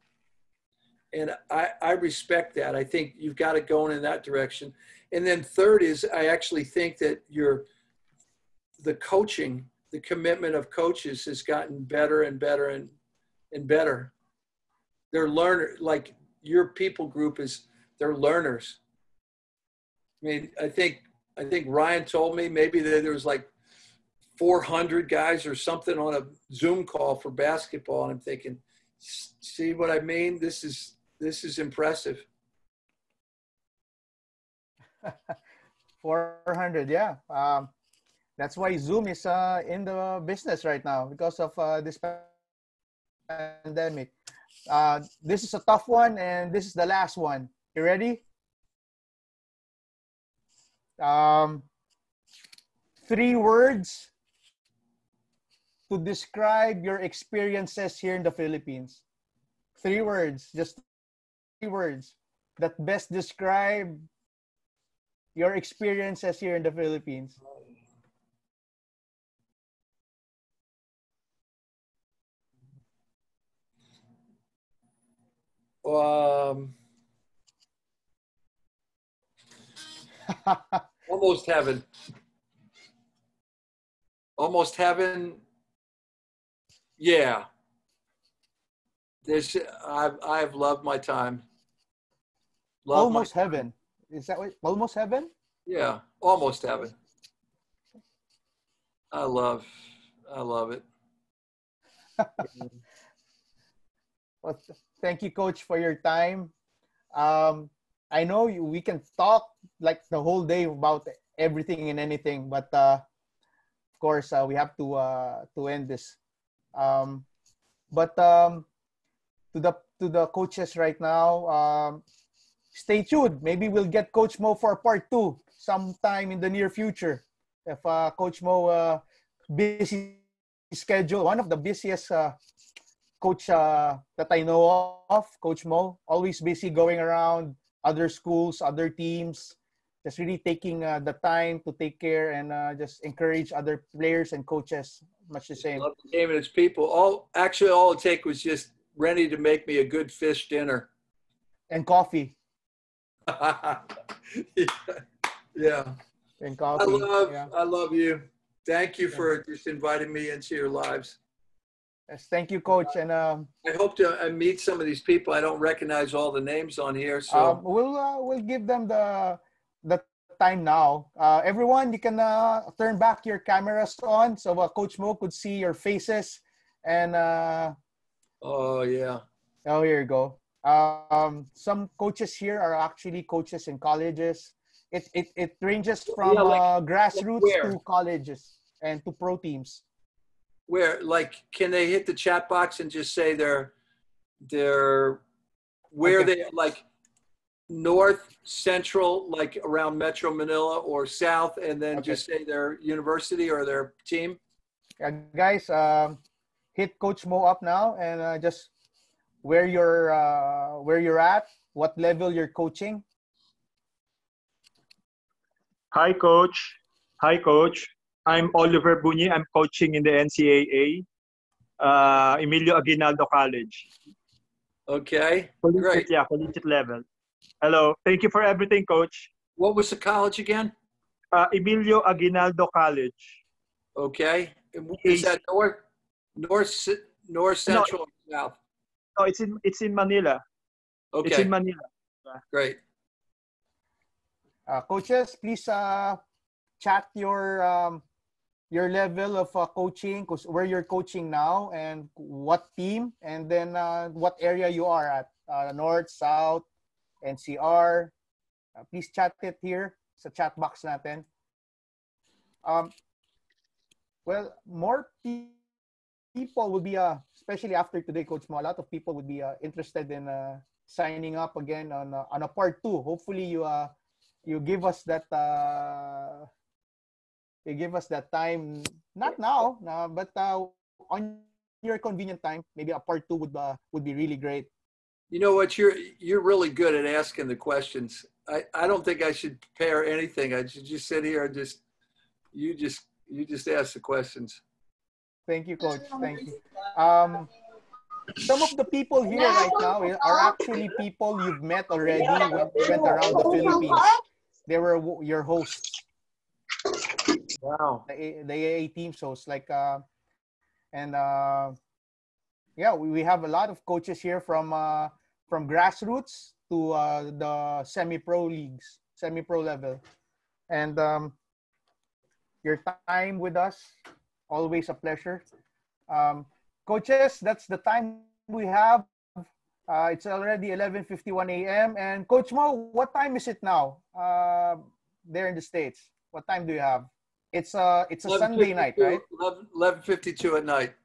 And I respect that. I think you've got it going in that direction. And then third is, I actually think that the coaching, the commitment of coaches has gotten better and better and better. They're learners, like your people group they're learners. I mean, I think Ryan told me maybe that there was like 400 guys or something on a Zoom call for basketball. And I'm thinking, see what I mean? This is impressive. 400, yeah. That's why Zoom is in the business right now because of this pandemic. This is a tough one, and this is the last one. You ready? 3 words to describe your experiences here in the Philippines. 3 words, just 3 words that best describe your experiences here in the Philippines. Almost heaven. Almost heaven. Yeah. I've loved my time. Almost heaven. Is that what? Almost heaven? Yeah, almost heaven. I love it. Well, thank you, Coach, for your time. I know we can talk like the whole day about everything and anything, but of course we have to end this. But to the coaches right now, stay tuned. Maybe we'll get Coach Mo for part 2 sometime in the near future. If Coach Mo busy schedule, one of the busiest coach that I know of, Coach Mo, always busy going around other schools, other teams, just really taking the time to take care and just encourage other players and coaches. Much the same. Love the game and its people. All it take was just Rennie to make me a good fish dinner. And coffee. Yeah. And coffee. I love you. Thank you for just inviting me into your lives. Yes, thank you, Coach. And I hope to meet some of these people. I don't recognize all the names on here, so we'll give them the time now. Everyone, you can turn back your cameras on so Coach Mo could see your faces And Oh, yeah. oh, here you go. Some coaches here are actually coaches in colleges. It ranges Yeah, from like grassroots where? to colleges and to pro teams. Where, like, can they hit the chat box and just say they're where Okay. they like north, central, like around Metro Manila, or south, and then Okay. just say their university or their team? Guys, hit Coach Mo up now and just where you're at, what level you're coaching. Hi, Coach. Hi, Coach. I'm Oliver Bunyi. I'm coaching in the NCAA, Emilio Aguinaldo College. Okay, Collegiate, great. yeah, collegiate level. Hello. Thank you for everything, Coach. What was the college again? Emilio Aguinaldo College. Okay, is that north, No, central, or south? no, it's in Manila. It's in Okay, Manila. great. Coaches, please chat your level of coaching, where you're coaching now, and what team, and then what area you are at, north, south, NCR. Please chat it here sa chat box natin. Well, more people would be, especially after today, Coach Mo, a lot of people would be interested in signing up again on a part 2. Hopefully, you give us that time, not now, but on your convenient time. Maybe a part 2 would be really great. You know what? You're really good at asking the questions. I don't think I should prepare anything. I should just sit here and you just ask the questions. Thank you, Coach. Thank you. Some of the people here right now are actually people you've met already when you went around the Philippines. They were your hosts. Wow. The AA teams hosts, like and yeah, we have a lot of coaches here from grassroots to the semi-pro leagues, semi-pro level, and your time with us, always a pleasure. Coaches, that's the time we have. It's already 11:51 a.m. And Coach Mo, what time is it now? There in the States, what time do you have? It's a Sunday night, right? 11:52 at night.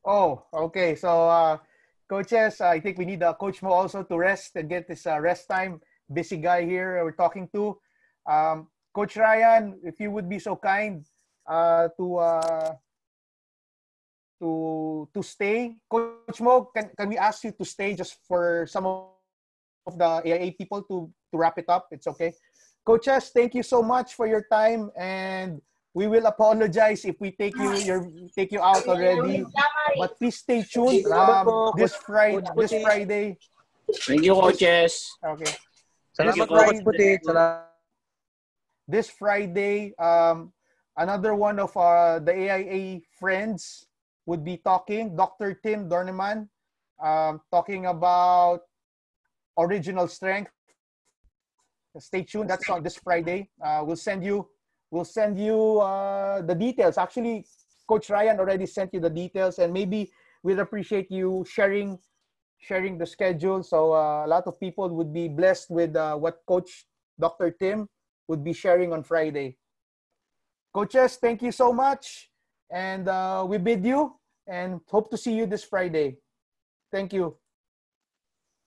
Oh, okay. So, coaches, I think we need Coach Mo also to rest and get this rest time. Busy guy here we're talking to. Coach Ryan, if you would be so kind to stay. Coach Mo, can we ask you to stay just for some of the AIA people to wrap it up? It's okay. Coaches, thank you so much for your time, and we will apologize if we take you out already. But please stay tuned. This Friday. Thank you, coaches. Okay. Salamat po, Coach Putit. This Friday, another one of the AIA friends would be talking, Dr. Tim Dorneman, talking about original strength. Stay tuned. That's on this Friday. We'll send you the details. Actually, Coach Ryan already sent you the details, and maybe we'd appreciate you sharing the schedule. So a lot of people would be blessed with what Coach Dr. Tim would be sharing on Friday. Coaches, thank you so much. And we bid you and hope to see you this Friday. Thank you.